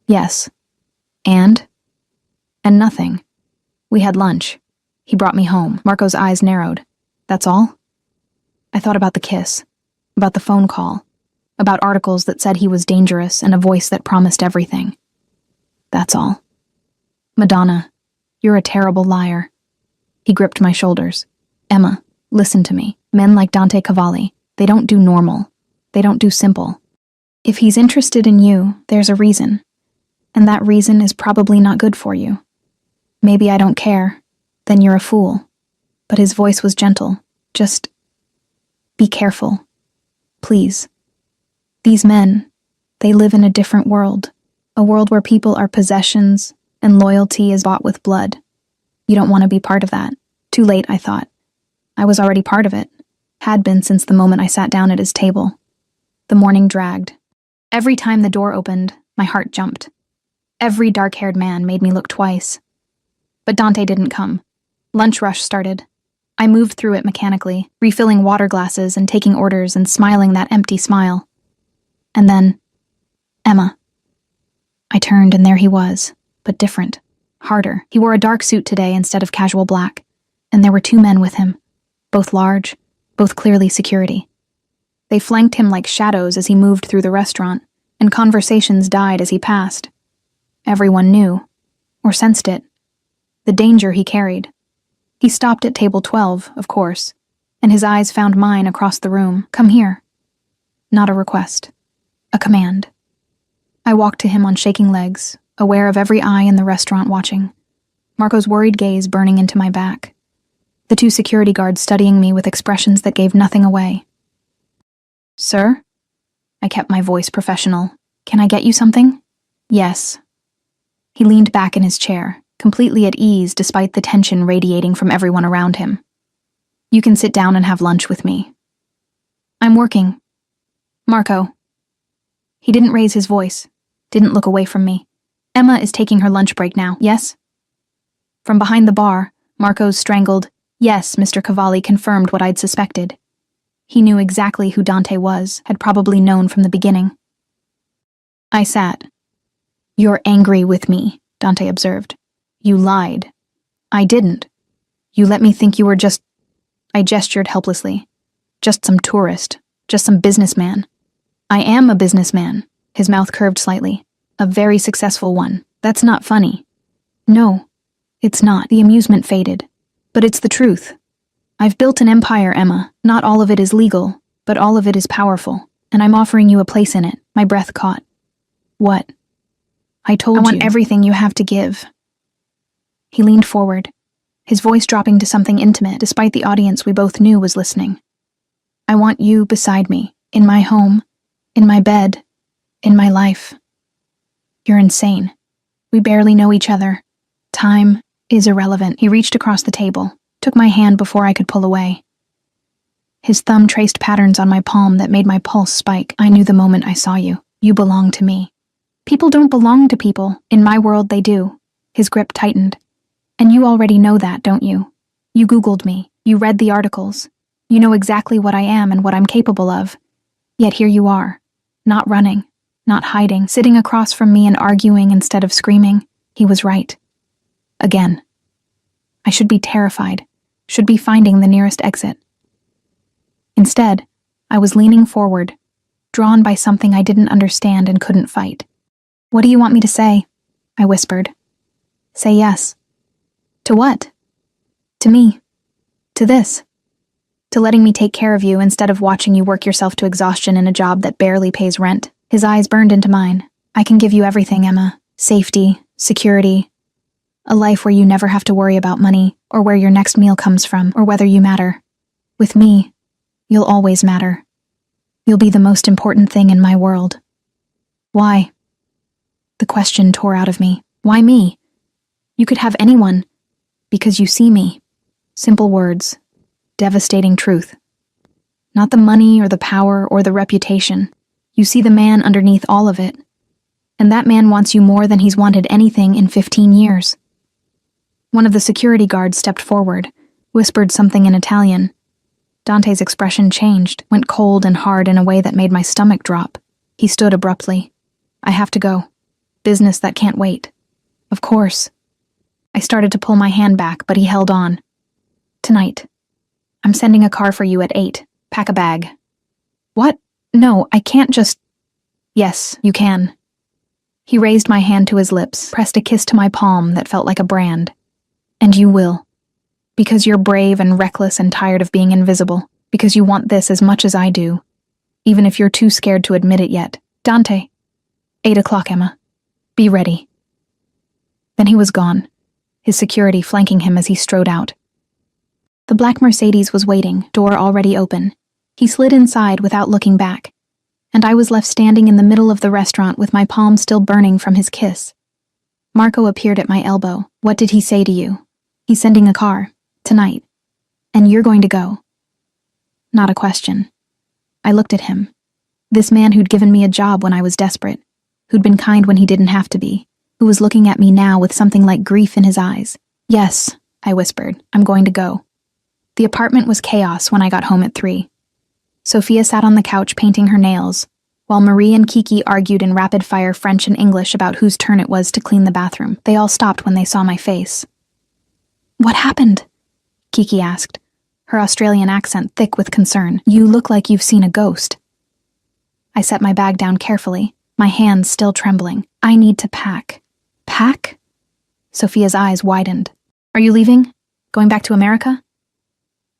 Speaker 1: Yes. And? And nothing. We had lunch. He brought me home. Marco's eyes narrowed. That's all? I thought about the kiss, about the phone call, about articles that said he was dangerous and a voice that promised everything. That's all. Madonna, you're a terrible liar. He gripped my shoulders. Emma, listen to me. Men like Dante Cavalli, they don't do normal. They don't do simple. If he's interested in you, there's a reason. And that reason is probably not good for you. Maybe I don't care. Then you're a fool. But his voice was gentle. Just be careful. Please. These men, they live in a different world. A world where people are possessions and loyalty is bought with blood. You don't want to be part of that. Too late, I thought. I was already part of it. Had been since the moment I sat down at his table. The morning dragged. Every time the door opened, my heart jumped. Every dark-haired man made me look twice. But Dante didn't come. Lunch rush started. I moved through it mechanically, refilling water glasses and taking orders and smiling that empty smile. And then, Emma. I turned and there he was, but different, harder. He wore a dark suit today instead of casual black, and there were two men with him, both large, both clearly security. They flanked him like shadows as he moved through the restaurant, and conversations died as he passed. Everyone knew, or sensed it, the danger he carried. He stopped at table 12, of course, and his eyes found mine across the room. Come here. Not a request. A command. I walked to him on shaking legs, aware of every eye in the restaurant watching, Marco's worried gaze burning into my back, the two security guards studying me with expressions that gave nothing away. Sir? I kept my voice professional. Can I get you something? Yes. He leaned back in his chair, completely at ease despite the tension radiating from everyone around him. You can sit down and have lunch with me. I'm working. Marco. He didn't raise his voice, didn't look away from me. Emma is taking her lunch break now, yes? From behind the bar, Marco's strangled, yes, Mr. Cavalli confirmed what I'd suspected. He knew exactly who Dante was, had probably known from the beginning. I sat. You're angry with me, Dante observed. You lied. I didn't. You let me think you were just... I gestured helplessly. Just some tourist. Just some businessman. I am a businessman. His mouth curved slightly. A very successful one. That's not funny. No, it's not. The amusement faded. But it's the truth. I've built an empire, Emma. Not all of it is legal, but all of it is powerful. And I'm offering you a place in it. My breath caught. What? I want everything you have to give. He leaned forward, his voice dropping to something intimate despite the audience we both knew was listening. I want you beside me, in my home, in my bed, in my life. You're insane. We barely know each other. Time is irrelevant. He reached across the table, took my hand before I could pull away. His thumb traced patterns on my palm that made my pulse spike. I knew the moment I saw you. You belong to me. People don't belong to people. In my world, they do. His grip tightened. And you already know that, don't you? You Googled me. You read the articles. You know exactly what I am and what I'm capable of. Yet here you are, not running, not hiding, sitting across from me and arguing instead of screaming. He was right. Again. I should be terrified, should be finding the nearest exit. Instead, I was leaning forward, drawn by something I didn't understand and couldn't fight. What do you want me to say? I whispered. Say yes. To what? To me. To this. To letting me take care of you instead of watching you work yourself to exhaustion in a job that barely pays rent. His eyes burned into mine. I can give you everything, Emma. Safety, security. A life where you never have to worry about money, or where your next meal comes from, or whether you matter. With me, you'll always matter. You'll be the most important thing in my world. Why? The question tore out of me. Why me? You could have anyone. Because you see me. Simple words. Devastating truth. Not the money or the power or the reputation. You see the man underneath all of it. And that man wants you more than he's wanted anything in 15 years. One of the security guards stepped forward, whispered something in Italian. Dante's expression changed, went cold and hard in a way that made my stomach drop. He stood abruptly. I have to go. Business that can't wait. Of course. I started to pull my hand back, but he held on. Tonight. I'm sending a car for you at 8. Pack a bag. What? No, I can't just... Yes, you can. He raised my hand to his lips, pressed a kiss to my palm that felt like a brand. And you will. Because you're brave and reckless and tired of being invisible. Because you want this as much as I do. Even if you're too scared to admit it yet. Dante. 8 o'clock, Emma. Be ready. Then he was gone, his security flanking him as he strode out. The black Mercedes was waiting, door already open. He slid inside without looking back, and I was left standing in the middle of the restaurant with my palm still burning from his kiss. Marco appeared at my elbow. What did he say to you? He's sending a car. Tonight. And you're going to go. Not a question. I looked at him. This man who'd given me a job when I was desperate, who'd been kind when he didn't have to be, who was looking at me now with something like grief in his eyes. Yes, I whispered, I'm going to go. The apartment was chaos when I got home at 3. Sophia sat on the couch painting her nails, while Marie and Kiki argued in rapid-fire French and English about whose turn it was to clean the bathroom. They all stopped when they saw my face. What happened? Kiki asked, her Australian accent thick with concern. You look like you've seen a ghost. I set my bag down carefully, my hands still trembling. I need to pack. Pack? Sophia's eyes widened. Are you leaving? Going back to America?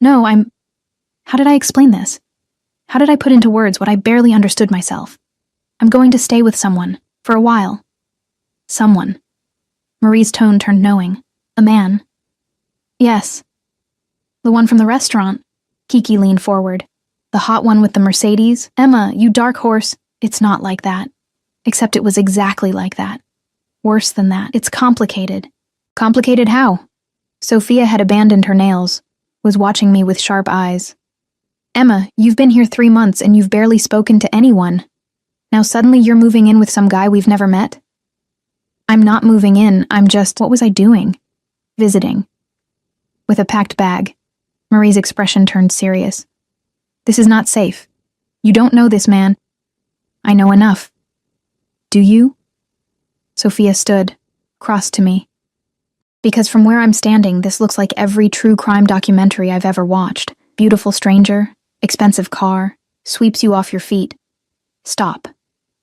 Speaker 1: No, How did I explain this? How did I put into words what I barely understood myself? I'm going to stay with someone, for a while. Someone. Marie's tone turned knowing. A man. Yes. The one from the restaurant. Kiki leaned forward. The hot one with the Mercedes. Emma, you dark horse. It's not like that. Except it was exactly like that. Worse than that. It's complicated. Complicated how? Sophia had abandoned her nails, was watching me with sharp eyes. Emma, you've been here 3 months and you've barely spoken to anyone. Now suddenly you're moving in with some guy we've never met? I'm not moving in, I'm just... What was I doing? Visiting. With a packed bag. Marie's expression turned serious. This is not safe. You don't know this man. I know enough. Do you? Sophia stood, crossed to me. Because from where I'm standing, this looks like every true crime documentary I've ever watched. Beautiful stranger, expensive car, sweeps you off your feet. Stop.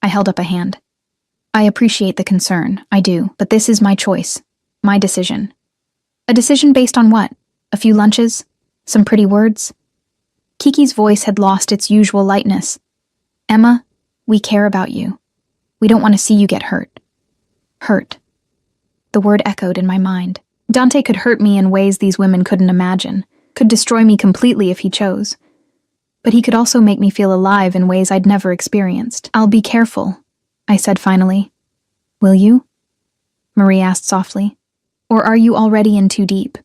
Speaker 1: I held up a hand. I appreciate the concern, I do, but this is my choice, my decision. A decision based on what? A few lunches? Some pretty words? Kiki's voice had lost its usual lightness. Emma, we care about you. We don't want to see you get hurt. Hurt. The word echoed in my mind. Dante could hurt me in ways these women couldn't imagine, could destroy me completely if he chose. But he could also make me feel alive in ways I'd never experienced. I'll be careful, I said finally. Will you? Marie asked softly. Or are you already in too deep?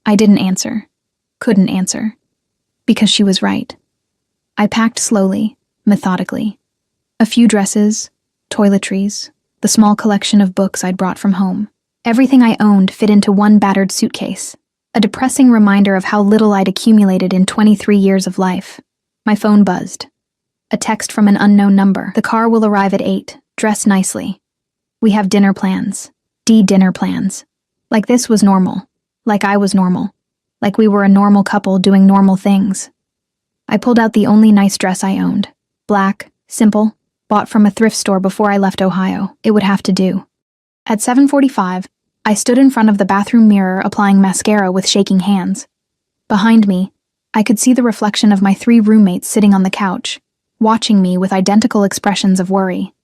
Speaker 1: I didn't answer. Couldn't answer. Because she was right. I packed slowly, methodically. A few dresses, toiletries, the small collection of books I'd brought from home. Everything I owned fit into one battered suitcase, a depressing reminder of how little I'd accumulated in 23 years of life. My phone buzzed. A text from an unknown number. The car will arrive at 8. Dress nicely. We have dinner plans. Dinner plans. Like this was normal. Like I was normal. Like we were a normal couple doing normal things. I pulled out the only nice dress I owned. Black, simple, bought from a thrift store before I left Ohio. It would have to do. At 7:45, I stood in front of the bathroom mirror applying mascara with shaking hands. Behind me, I could see the reflection of my 3 roommates sitting on the couch, watching me with identical expressions of worry.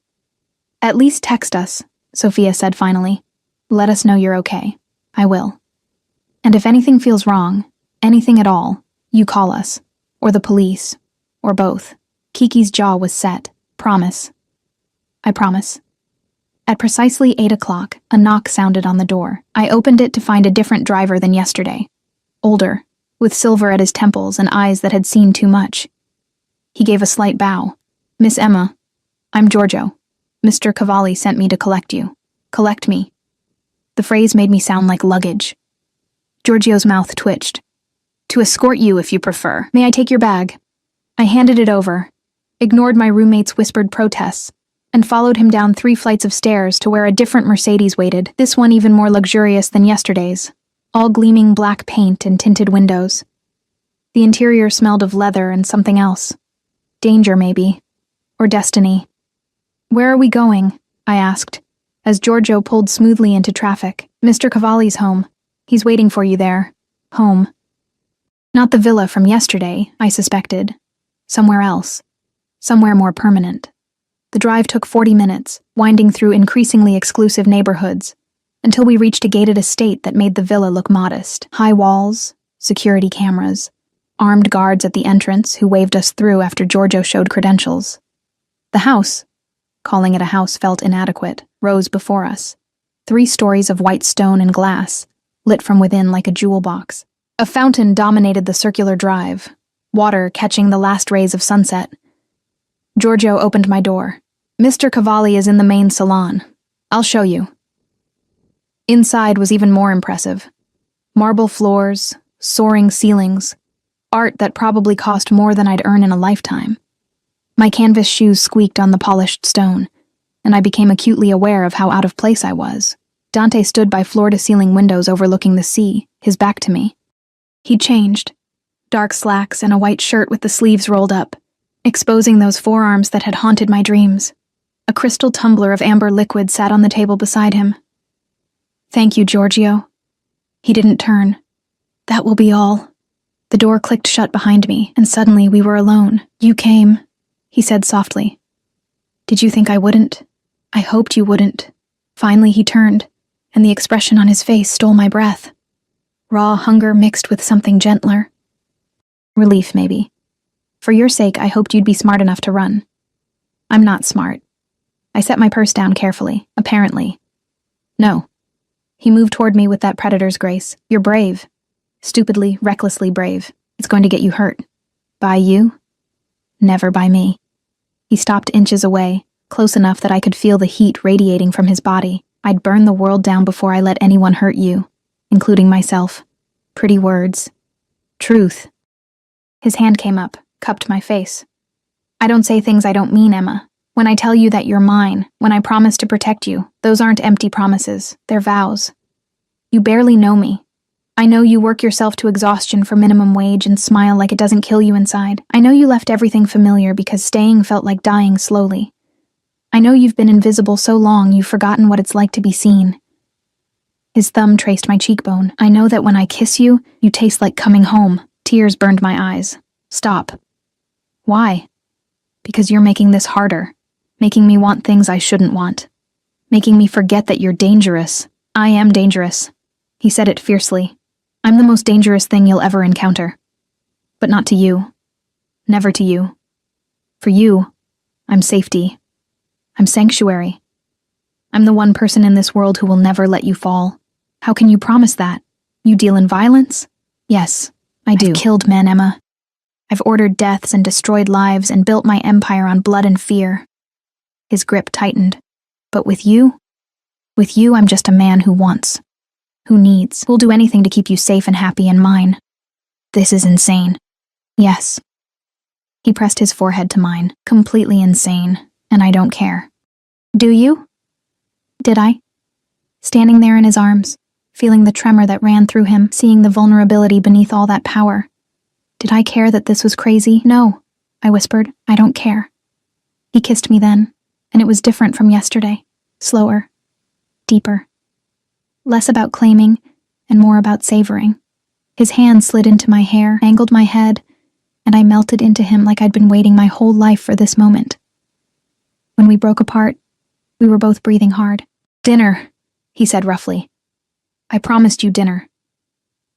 Speaker 1: At least text us, Sophia said finally. Let us know you're okay. I will. And if anything feels wrong, anything at all, you call us. Or the police. Or both. Kiki's jaw was set. Promise. I promise. At precisely 8 o'clock, a knock sounded on the door. I opened it to find a different driver than yesterday. Older, with silver at his temples and eyes that had seen too much. He gave a slight bow. Miss Emma, I'm Giorgio. Mr. Cavalli sent me to collect you. Collect me. The phrase made me sound like luggage. Giorgio's mouth twitched. To escort you, if you prefer. May I take your bag? I handed it over, ignored my roommate's whispered protests, and followed him down 3 flights of stairs to where a different Mercedes waited, this one even more luxurious than yesterday's, all gleaming black paint and tinted windows. The interior smelled of leather and something else. Danger, maybe. Or destiny. Where are we going? I asked, as Giorgio pulled smoothly into traffic. Mr. Cavalli's home. He's waiting for you there. Home. Not the villa from yesterday, I suspected. Somewhere else. Somewhere more permanent. The drive took 40 minutes, winding through increasingly exclusive neighborhoods, until we reached a gated estate that made the villa look modest. High walls, security cameras, armed guards at the entrance who waved us through after Giorgio showed credentials. The house, calling it a house felt inadequate, rose before us. 3 stories of white stone and glass, lit from within like a jewel box. A fountain dominated the circular drive, water catching the last rays of sunset. Giorgio opened my door. Mr. Cavalli is in the main salon. I'll show you. Inside was even more impressive. Marble floors, soaring ceilings, art that probably cost more than I'd earn in a lifetime. My canvas shoes squeaked on the polished stone, and I became acutely aware of how out of place I was. Dante stood by floor-to-ceiling windows overlooking the sea, his back to me. He'd changed. Dark slacks and a white shirt with the sleeves rolled up, exposing those forearms that had haunted my dreams. A crystal tumbler of amber liquid sat on the table beside him. Thank you, Giorgio. He didn't turn. That will be all. The door clicked shut behind me, and suddenly we were alone. You came, he said softly. Did you think I wouldn't? I hoped you wouldn't. Finally he turned, and the expression on his face stole my breath. Raw hunger mixed with something gentler. Relief, maybe. For your sake, I hoped you'd be smart enough to run. I'm not smart. I set my purse down carefully, apparently. No. He moved toward me with that predator's grace. You're brave. Stupidly, recklessly brave. It's going to get you hurt. By you? Never by me. He stopped inches away, close enough that I could feel the heat radiating from his body. I'd burn the world down before I let anyone hurt you, including myself. Pretty words. Truth. His hand came up, cupped my face. I don't say things I don't mean, Emma. When I tell you that you're mine, when I promise to protect you, those aren't empty promises, they're vows. You barely know me. I know you work yourself to exhaustion for minimum wage and smile like it doesn't kill you inside. I know you left everything familiar because staying felt like dying slowly. I know you've been invisible so long you've forgotten what it's like to be seen. His thumb traced my cheekbone. I know that when I kiss you, you taste like coming home. Tears burned my eyes. Stop. Why? Because you're making this harder. Making me want things I shouldn't want. Making me forget that you're dangerous. I am dangerous. He said it fiercely. I'm the most dangerous thing you'll ever encounter. But not to you. Never to you. For you, I'm safety. I'm sanctuary. I'm the one person in this world who will never let you fall. How can you promise that? You deal in violence? Yes, I do. I've killed men, Emma. I've ordered deaths and destroyed lives and built my empire on blood and fear. His grip tightened. But with you, I'm just a man who wants, who needs, who'll do anything to keep you safe and happy and mine. This is insane. Yes. He pressed his forehead to mine, completely insane, and I don't care. Do you? Did I? Standing there in his arms, feeling the tremor that ran through him, seeing the vulnerability beneath all that power. Did I care that this was crazy? No, I whispered. I don't care. He kissed me then, and it was different from yesterday. Slower. Deeper. Less about claiming, and more about savoring. His hand slid into my hair, angled my head, and I melted into him like I'd been waiting my whole life for this moment. When we broke apart, we were both breathing hard. Dinner, he said roughly. I promised you dinner.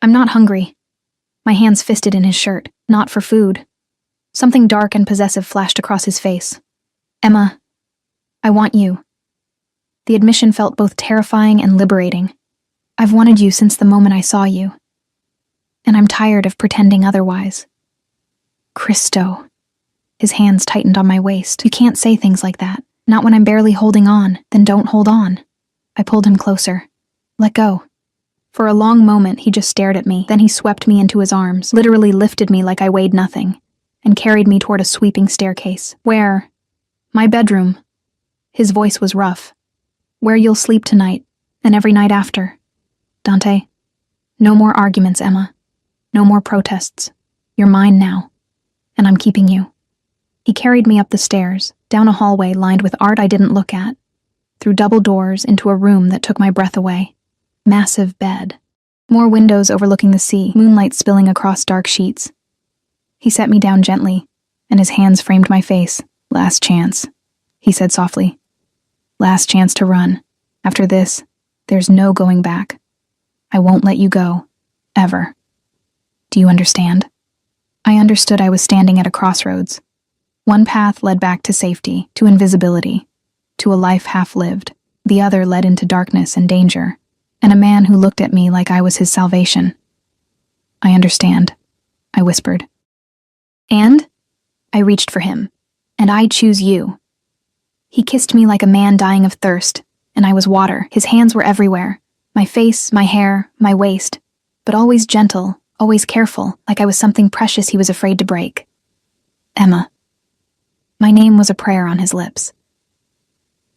Speaker 1: I'm not hungry. My hands fisted in his shirt, not for food. Something dark and possessive flashed across his face. Emma, I want you. The admission felt both terrifying and liberating. I've wanted you since the moment I saw you. And I'm tired of pretending otherwise. Christo. His hands tightened on my waist. You can't say things like that. Not when I'm barely holding on. Then don't hold on. I pulled him closer. Let go. For a long moment, he just stared at me. Then he swept me into his arms, literally lifted me like I weighed nothing, and carried me toward a sweeping staircase. Where? My bedroom. His voice was rough. Where you'll sleep tonight, and every night after. Dante, no more arguments, Emma. No more protests. You're mine now. And I'm keeping you. He carried me up the stairs, down a hallway lined with art I didn't look at, through double doors into a room that took my breath away. Massive bed. More windows overlooking the sea, moonlight spilling across dark sheets. He set me down gently, and his hands framed my face. Last chance, he said softly. Last chance to run. After this, there's no going back. I won't let you go. Ever. Do you understand? I understood I was standing at a crossroads. One path led back to safety, to invisibility, to a life half-lived. The other led into darkness and danger, and a man who looked at me like I was his salvation. I understand, I whispered. And? I reached for him. And I choose you. He kissed me like a man dying of thirst, and I was water. His hands were everywhere. My face, my hair, my waist, but always gentle, always careful, like I was something precious he was afraid to break. Emma. My name was a prayer on his lips.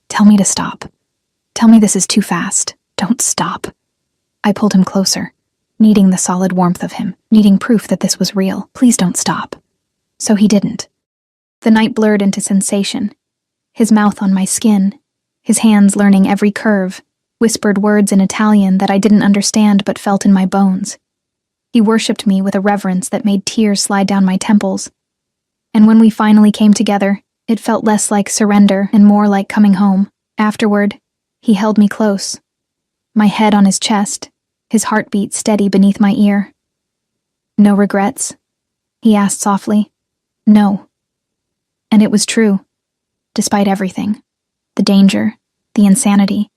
Speaker 1: Tell me to stop. Tell me this is too fast. Don't stop. I pulled him closer, needing the solid warmth of him, needing proof that this was real. Please don't stop. So he didn't. The night blurred into sensation. His mouth on my skin, his hands learning every curve, whispered words in Italian that I didn't understand but felt in my bones. He worshipped me with a reverence that made tears slide down my temples. And when we finally came together, it felt less like surrender and more like coming home. Afterward, he held me close, my head on his chest, his heartbeat steady beneath my ear. No regrets? He asked softly. No. And it was true, despite everything. The danger, the insanity,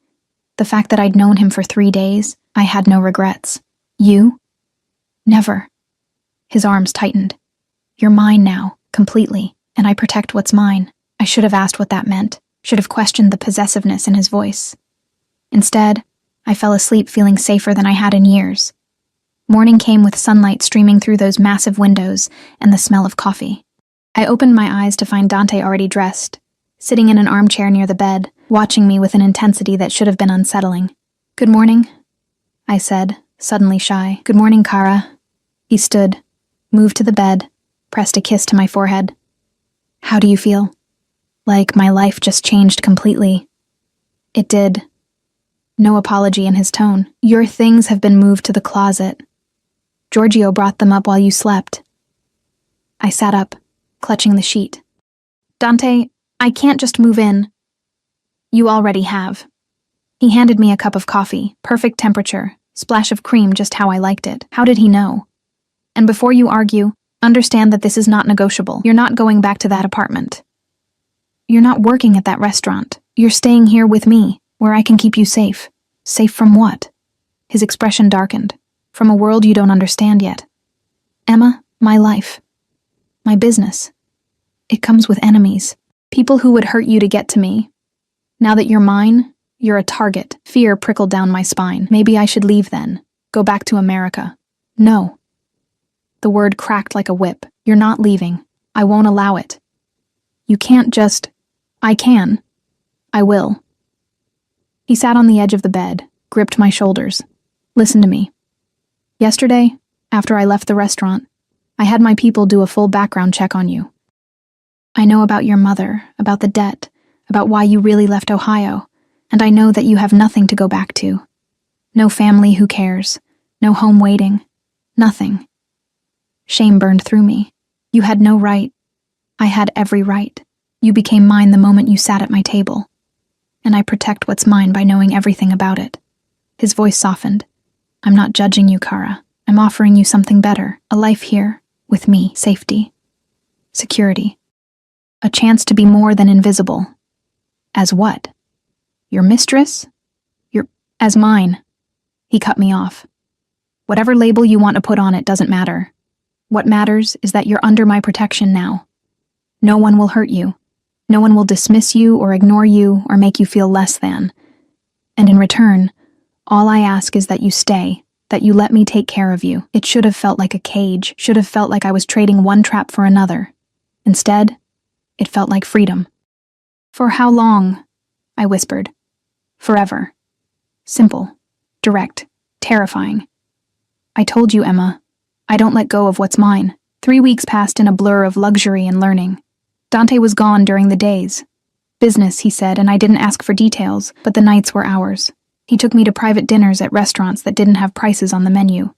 Speaker 1: the fact that I'd known him for 3 days, I had no regrets. You? Never. His arms tightened. You're mine now, completely, and I protect what's mine. I should have asked what that meant, should have questioned the possessiveness in his voice. Instead, I fell asleep feeling safer than I had in years. Morning came with sunlight streaming through those massive windows and the smell of coffee. I opened my eyes to find Dante already dressed, sitting in an armchair near the bed, watching me with an intensity that should have been unsettling. Good morning, I said, suddenly shy. Good morning, Kara. He stood, moved to the bed, pressed a kiss to my forehead. How do you feel? Like my life just changed completely. It did. No apology in his tone. Your things have been moved to the closet. Giorgio brought them up while you slept. I sat up, clutching the sheet. Dante, I can't just move in. You already have. He handed me a cup of coffee, perfect temperature, splash of cream just how I liked it. How did he know? And before you argue, understand that this is not negotiable. You're not going back to that apartment. You're not working at that restaurant. You're staying here with me, where I can keep you safe. Safe from what? His expression darkened. From a world you don't understand yet. Emma, my life. My business. It comes with enemies. People who would hurt you to get to me. Now that you're mine, you're a target. Fear prickled down my spine. Maybe I should leave then. Go back to America. No. The word cracked like a whip. You're not leaving. I won't allow it. You can't just... I can. I will. He sat on the edge of the bed, gripped my shoulders. Listen to me. Yesterday, after I left the restaurant, I had my people do a full background check on you. I know about your mother, about the debt, about why you really left Ohio, and I know that you have nothing to go back to. No family who cares, no home waiting, nothing. Shame burned through me. You had no right. I had every right. You became mine the moment you sat at my table. And I protect what's mine by knowing everything about it. His voice softened. I'm not judging you, Kara. I'm offering you something better. A life here, with me, safety, security. A chance to be more than invisible. As what? Your mistress? As mine. He cut me off. Whatever label you want to put on it doesn't matter. What matters is that you're under my protection now. No one will hurt you. No one will dismiss you or ignore you or make you feel less than. And in return, all I ask is that you stay, that you let me take care of you. It should have felt like a cage, should have felt like I was trading one trap for another. Instead, it felt like freedom. For how long? I whispered. Forever. Simple, direct, terrifying. I told you, Emma, I don't let go of what's mine. 3 weeks passed in a blur of luxury and learning. Dante was gone during the days. Business, he said, and I didn't ask for details, but the nights were ours. He took me to private dinners at restaurants that didn't have prices on the menu,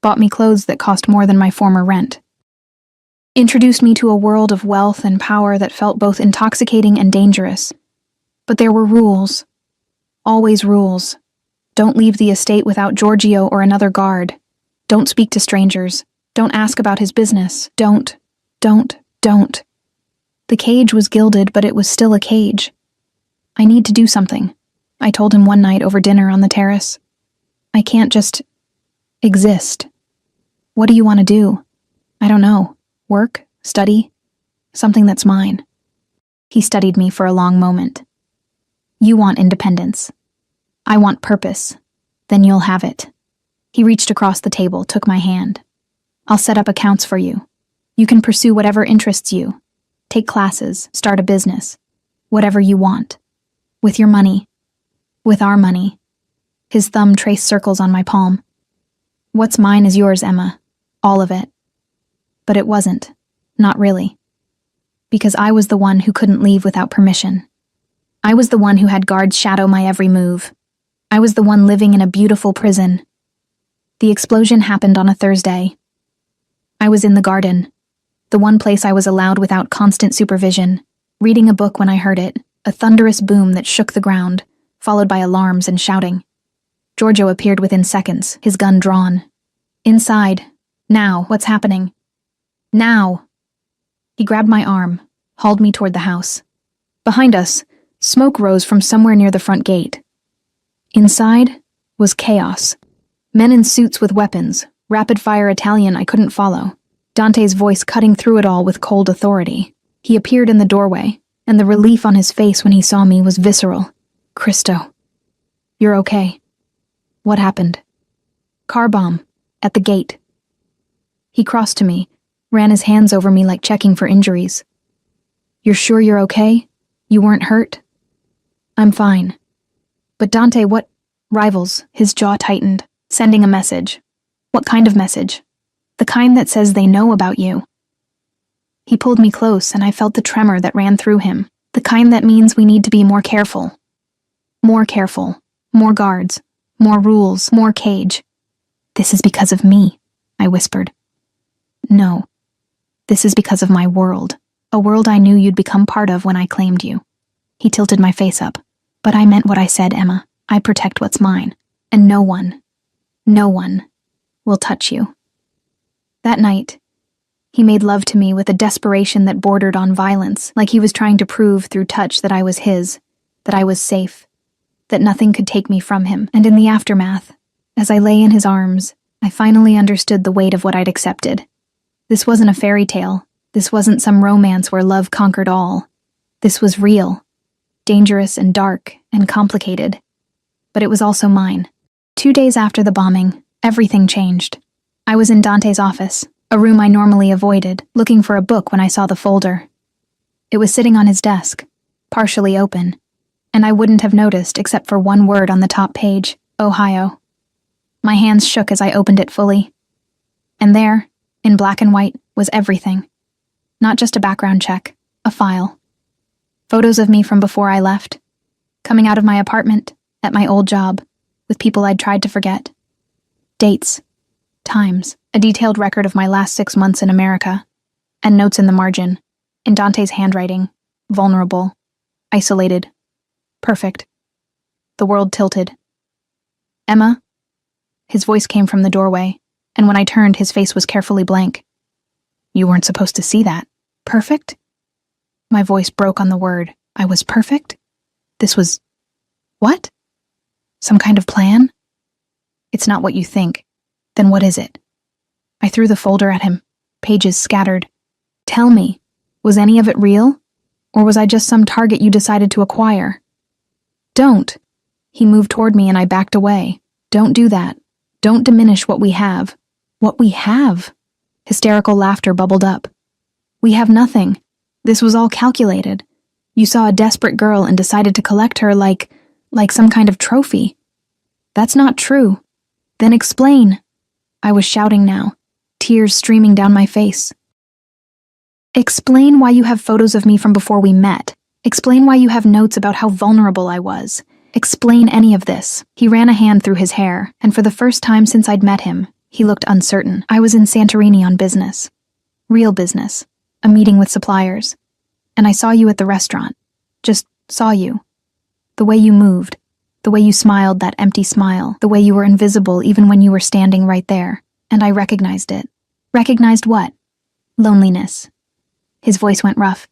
Speaker 1: bought me clothes that cost more than my former rent, introduced me to a world of wealth and power that felt both intoxicating and dangerous. But there were rules. Always rules. Don't leave the estate without Giorgio or another guard. Don't speak to strangers. Don't ask about his business. Don't. The cage was gilded, but it was still a cage. I need to do something, I told him one night over dinner on the terrace. I can't just exist. What do you want to do? I don't know. Work? Study? Something that's mine. He studied me for a long moment. You want independence. I want purpose. Then you'll have it. He reached across the table, took my hand. I'll set up accounts for you. You can pursue whatever interests you. Take classes, start a business. Whatever you want. With your money. With our money. His thumb traced circles on my palm. What's mine is yours, Emma. All of it. But it wasn't. Not really. Because I was the one who couldn't leave without permission. I was the one who had guards shadow my every move. I was the one living in a beautiful prison. The explosion happened on a Thursday. I was in the garden, the one place I was allowed without constant supervision, reading a book when I heard it, a thunderous boom that shook the ground, followed by alarms and shouting. Giorgio appeared within seconds, his gun drawn. Inside. Now, what's happening? Now! He grabbed my arm, hauled me toward the house. Behind us, smoke rose from somewhere near the front gate. Inside was chaos. Men in suits with weapons, rapid-fire Italian I couldn't follow. Dante's voice cutting through it all with cold authority. He appeared in the doorway, and the relief on his face when he saw me was visceral. Cristo. You're okay. What happened? Car bomb. At the gate. He crossed to me, ran his hands over me like checking for injuries. You're sure you're okay? You weren't hurt? I'm fine. But Dante, what? Rivals. His jaw tightened, sending a message. What kind of message? The kind that says they know about you. He pulled me close, and I felt the tremor that ran through him. The kind that means we need to be more careful. More careful. More guards. More rules. More cage. This is because of me, I whispered. No. This is because of my world. A world I knew you'd become part of when I claimed you. He tilted my face up. But I meant what I said, Emma. I protect what's mine. And no one will touch you. That night, he made love to me with a desperation that bordered on violence, like he was trying to prove through touch that I was his, that I was safe, that nothing could take me from him. And in the aftermath, as I lay in his arms, I finally understood the weight of what I'd accepted. This wasn't a fairy tale. This wasn't some romance where love conquered all. This was real, dangerous and dark and complicated. But it was also mine. 2 days after the bombing, everything changed. I was in Dante's office, a room I normally avoided, looking for a book when I saw the folder. It was sitting on his desk, partially open, and I wouldn't have noticed except for one word on the top page, Ohio. My hands shook as I opened it fully. And there, in black and white, was everything. Not just a background check, a file. Photos of me from before I left, coming out of my apartment, at my old job, with people I'd tried to forget. Dates, times, a detailed record of my last 6 months in America, and notes in the margin, in Dante's handwriting, vulnerable, isolated, perfect. The world tilted. Emma? His voice came from the doorway, and when I turned, his face was carefully blank. You weren't supposed to see that. Perfect? My voice broke on the word. I was perfect? This was... what? Some kind of plan? It's not what you think. Then what is it? I threw the folder at him, pages scattered. Tell me, was any of it real? Or was I just some target you decided to acquire? Don't. He moved toward me and I backed away. Don't do that. Don't diminish what we have. What we have? Hysterical laughter bubbled up. We have nothing. This was all calculated. You saw a desperate girl and decided to collect her like some kind of trophy. That's not true. Then explain. I was shouting now, tears streaming down my face. Explain why you have photos of me from before we met. Explain why you have notes about how vulnerable I was. Explain any of this. He ran a hand through his hair, and for the first time since I'd met him, he looked uncertain. I was in Santorini on business. Real business. A meeting with suppliers. And I saw you at the restaurant. Just saw you. The way you moved. The way you smiled that empty smile. The way you were invisible even when you were standing right there. And I recognized it. Recognized what? Loneliness. His voice went rough.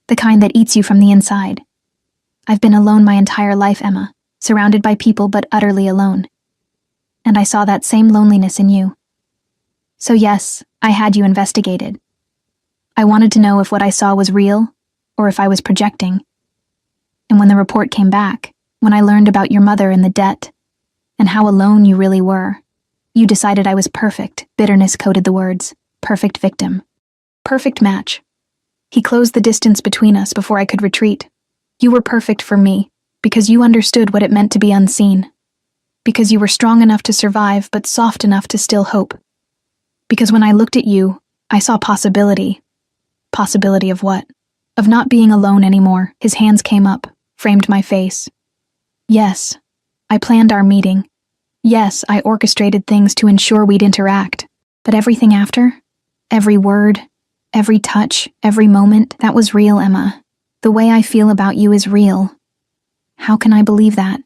Speaker 1: The kind that eats you from the inside. I've been alone my entire life, Emma. Surrounded by people but utterly alone. And I saw that same loneliness in you. So yes, I had you investigated. I wanted to know if what I saw was real, or if I was projecting. And when the report came back, when I learned about your mother and the debt, and how alone you really were, you decided I was perfect, bitterness coded the words, perfect victim. Perfect match. He closed the distance between us before I could retreat. You were perfect for me, because you understood what it meant to be unseen. Because you were strong enough to survive, but soft enough to still hope. Because when I looked at you, I saw possibility. Possibility of what? Of not being alone anymore. His hands came up, framed my face. Yes, I planned our meeting. Yes, I orchestrated things to ensure we'd interact. But everything after? Every word, every touch, every moment, that was real, Emma. The way I feel about you is real. How can I believe that?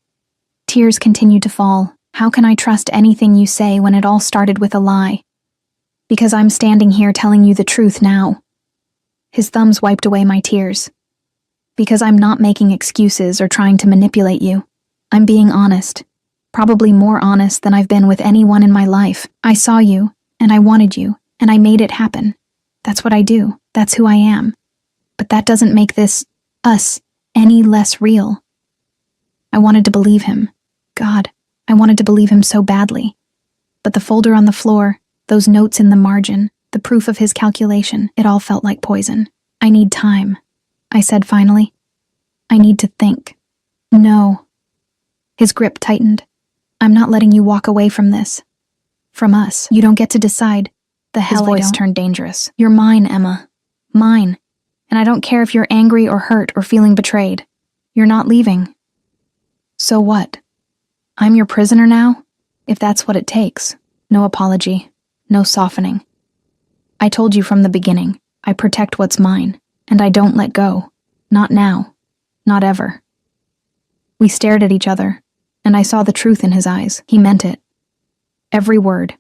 Speaker 1: Tears continued to fall. How can I trust anything you say when it all started with a lie? Because I'm standing here telling you the truth now. His thumbs wiped away my tears. Because I'm not making excuses or trying to manipulate you. I'm being honest. Probably more honest than I've been with anyone in my life. I saw you, and I wanted you, and I made it happen. That's what I do. That's who I am. But that doesn't make this, us, any less real. I wanted to believe him. God, I wanted to believe him so badly. But the folder on the floor, those notes in the margin, the proof of his calculation, it all felt like poison. I need time, I said finally. I need to think. No. His grip tightened. I'm not letting you walk away from this. From us. You don't get to decide. The hell I don't. His voice turned dangerous. You're mine, Emma. Mine. And I don't care if you're angry or hurt or feeling betrayed. You're not leaving. So what? I'm your prisoner now? If that's what it takes. No apology. No softening. I told you from the beginning, I protect what's mine, and I don't let go. Not now. Not ever. We stared at each other, and I saw the truth in his eyes. He meant it. Every word.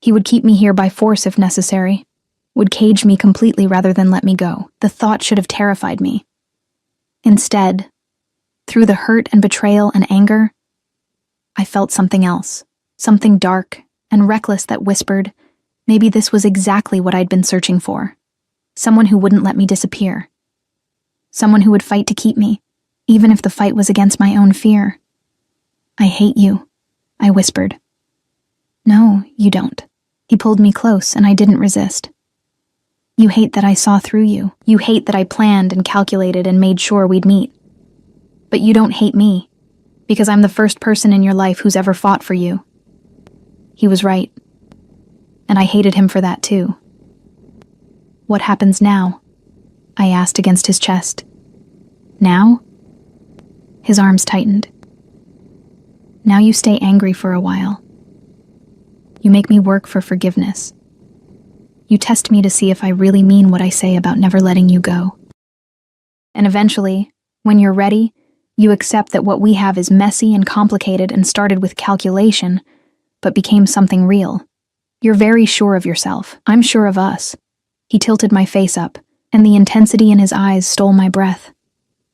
Speaker 1: He would keep me here by force if necessary. Would cage me completely rather than let me go. The thought should have terrified me. Instead, through the hurt and betrayal and anger, I felt something else. Something dark and reckless that whispered, maybe this was exactly what I'd been searching for. Someone who wouldn't let me disappear. Someone who would fight to keep me, even if the fight was against my own fear. I hate you, I whispered. No, you don't. He pulled me close and I didn't resist. You hate that I saw through you. You hate that I planned and calculated and made sure we'd meet. But you don't hate me, because I'm the first person in your life who's ever fought for you. He was right. And I hated him for that too. What happens now? I asked against his chest. Now? His arms tightened. Now you stay angry for a while. You make me work for forgiveness. You test me to see if I really mean what I say about never letting you go. And eventually, when you're ready, You accept that what we have is messy and complicated and started with calculation, but became something real. You're very sure of yourself. I'm sure of us. He tilted my face up, and the intensity in his eyes stole my breath.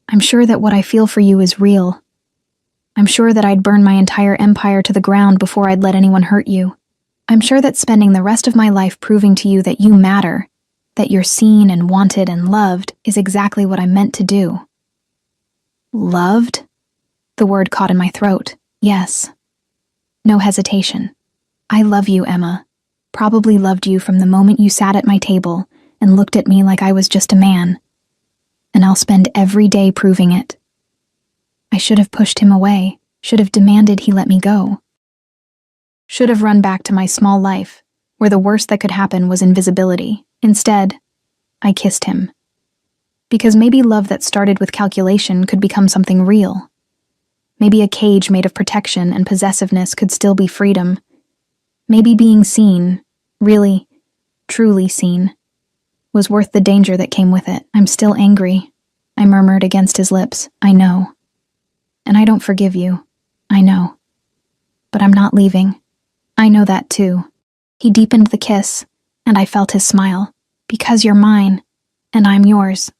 Speaker 1: I'm sure that what I feel for you is real. I'm sure that I'd burn my entire empire to the ground before I'd let anyone hurt you. I'm sure that spending the rest of my life proving to you that you matter, that you're seen and wanted and loved, is exactly what I'm meant to do. Loved? The word caught in my throat. Yes. No hesitation. I love you, Emma. Probably loved you from the moment you sat at my table and looked at me like I was just a man. And I'll spend every day proving it. I should have pushed him away, should have demanded he let me go. Should have run back to my small life, where the worst that could happen was invisibility. Instead, I kissed him. Because maybe love that started with calculation could become something real. Maybe a cage made of protection and possessiveness could still be freedom. Maybe being seen, really, truly seen, was worth the danger that came with it. I'm still angry, I murmured against his lips. I know. And I don't forgive you. I know. But I'm not leaving. I know that too. He deepened the kiss, and I felt his smile. Because you're mine, and I'm yours.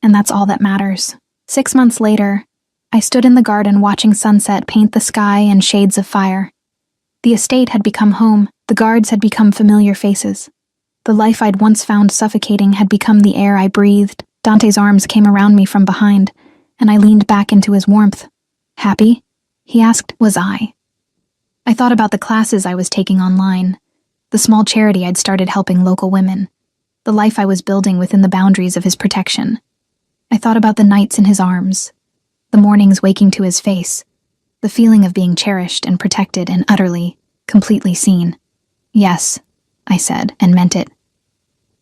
Speaker 1: And that's all that matters. 6 months later, I stood in the garden watching sunset paint the sky in shades of fire. The estate had become home, the guards had become familiar faces. The life I'd once found suffocating had become the air I breathed. Dante's arms came around me from behind, and I leaned back into his warmth. Happy? He asked. Was I? I thought about the classes I was taking online, the small charity I'd started helping local women, the life I was building within the boundaries of his protection. I thought about the nights in his arms, the mornings waking to his face, the feeling of being cherished and protected and utterly, completely seen. Yes, I said, and meant it.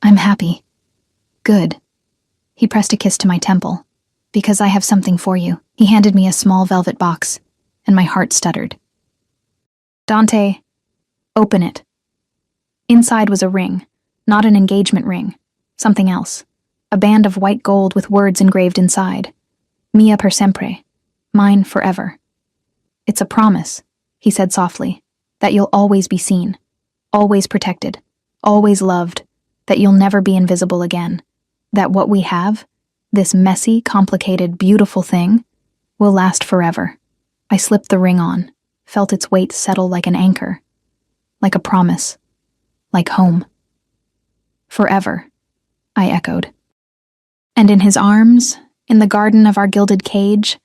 Speaker 1: I'm happy. Good. He pressed a kiss to my temple. Because I have something for you. He handed me a small velvet box, and my heart stuttered. Dante, open it. Inside was a ring, not an engagement ring, something else. A band of white gold with words engraved inside. Mia per sempre, mine forever. It's a promise, he said softly, that you'll always be seen, always protected, always loved, that you'll never be invisible again, that what we have, this messy, complicated, beautiful thing, will last forever. I slipped the ring on, felt its weight settle like an anchor, like a promise, like home. Forever, I echoed. And in his arms, in the garden of our gilded cage,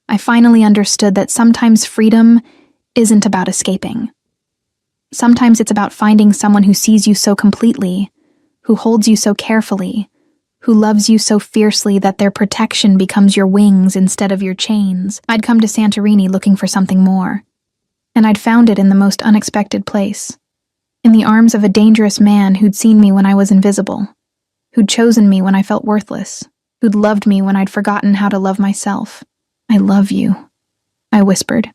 Speaker 1: I finally understood that sometimes freedom isn't about escaping. Sometimes it's about finding someone who sees you so completely, who holds you so carefully, who loves you so fiercely that their protection becomes your wings instead of your chains. I'd come to Santorini looking for something more, and I'd found it in the most unexpected place, in the arms of a dangerous man who'd seen me when I was invisible, who'd chosen me when I felt worthless, who'd loved me when I'd forgotten how to love myself. I love you, I whispered.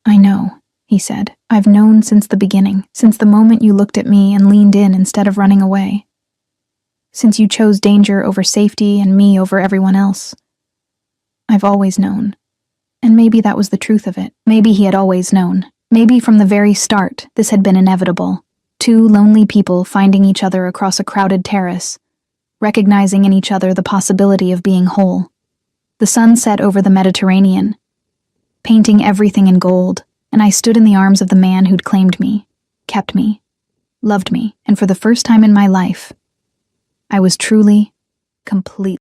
Speaker 1: I know, he said. I've known since the beginning, since the moment you looked at me and leaned in instead of running away. Since you chose danger over safety and me over everyone else. I've always known. And maybe that was the truth of it. Maybe he had always known. Maybe from the very start, this had been inevitable. Two lonely people finding each other across a crowded terrace, recognizing in each other the possibility of being whole. The sun set over the Mediterranean, painting everything in gold, and I stood in the arms of the man who'd claimed me, kept me, loved me, and for the first time in my life, I was truly, completely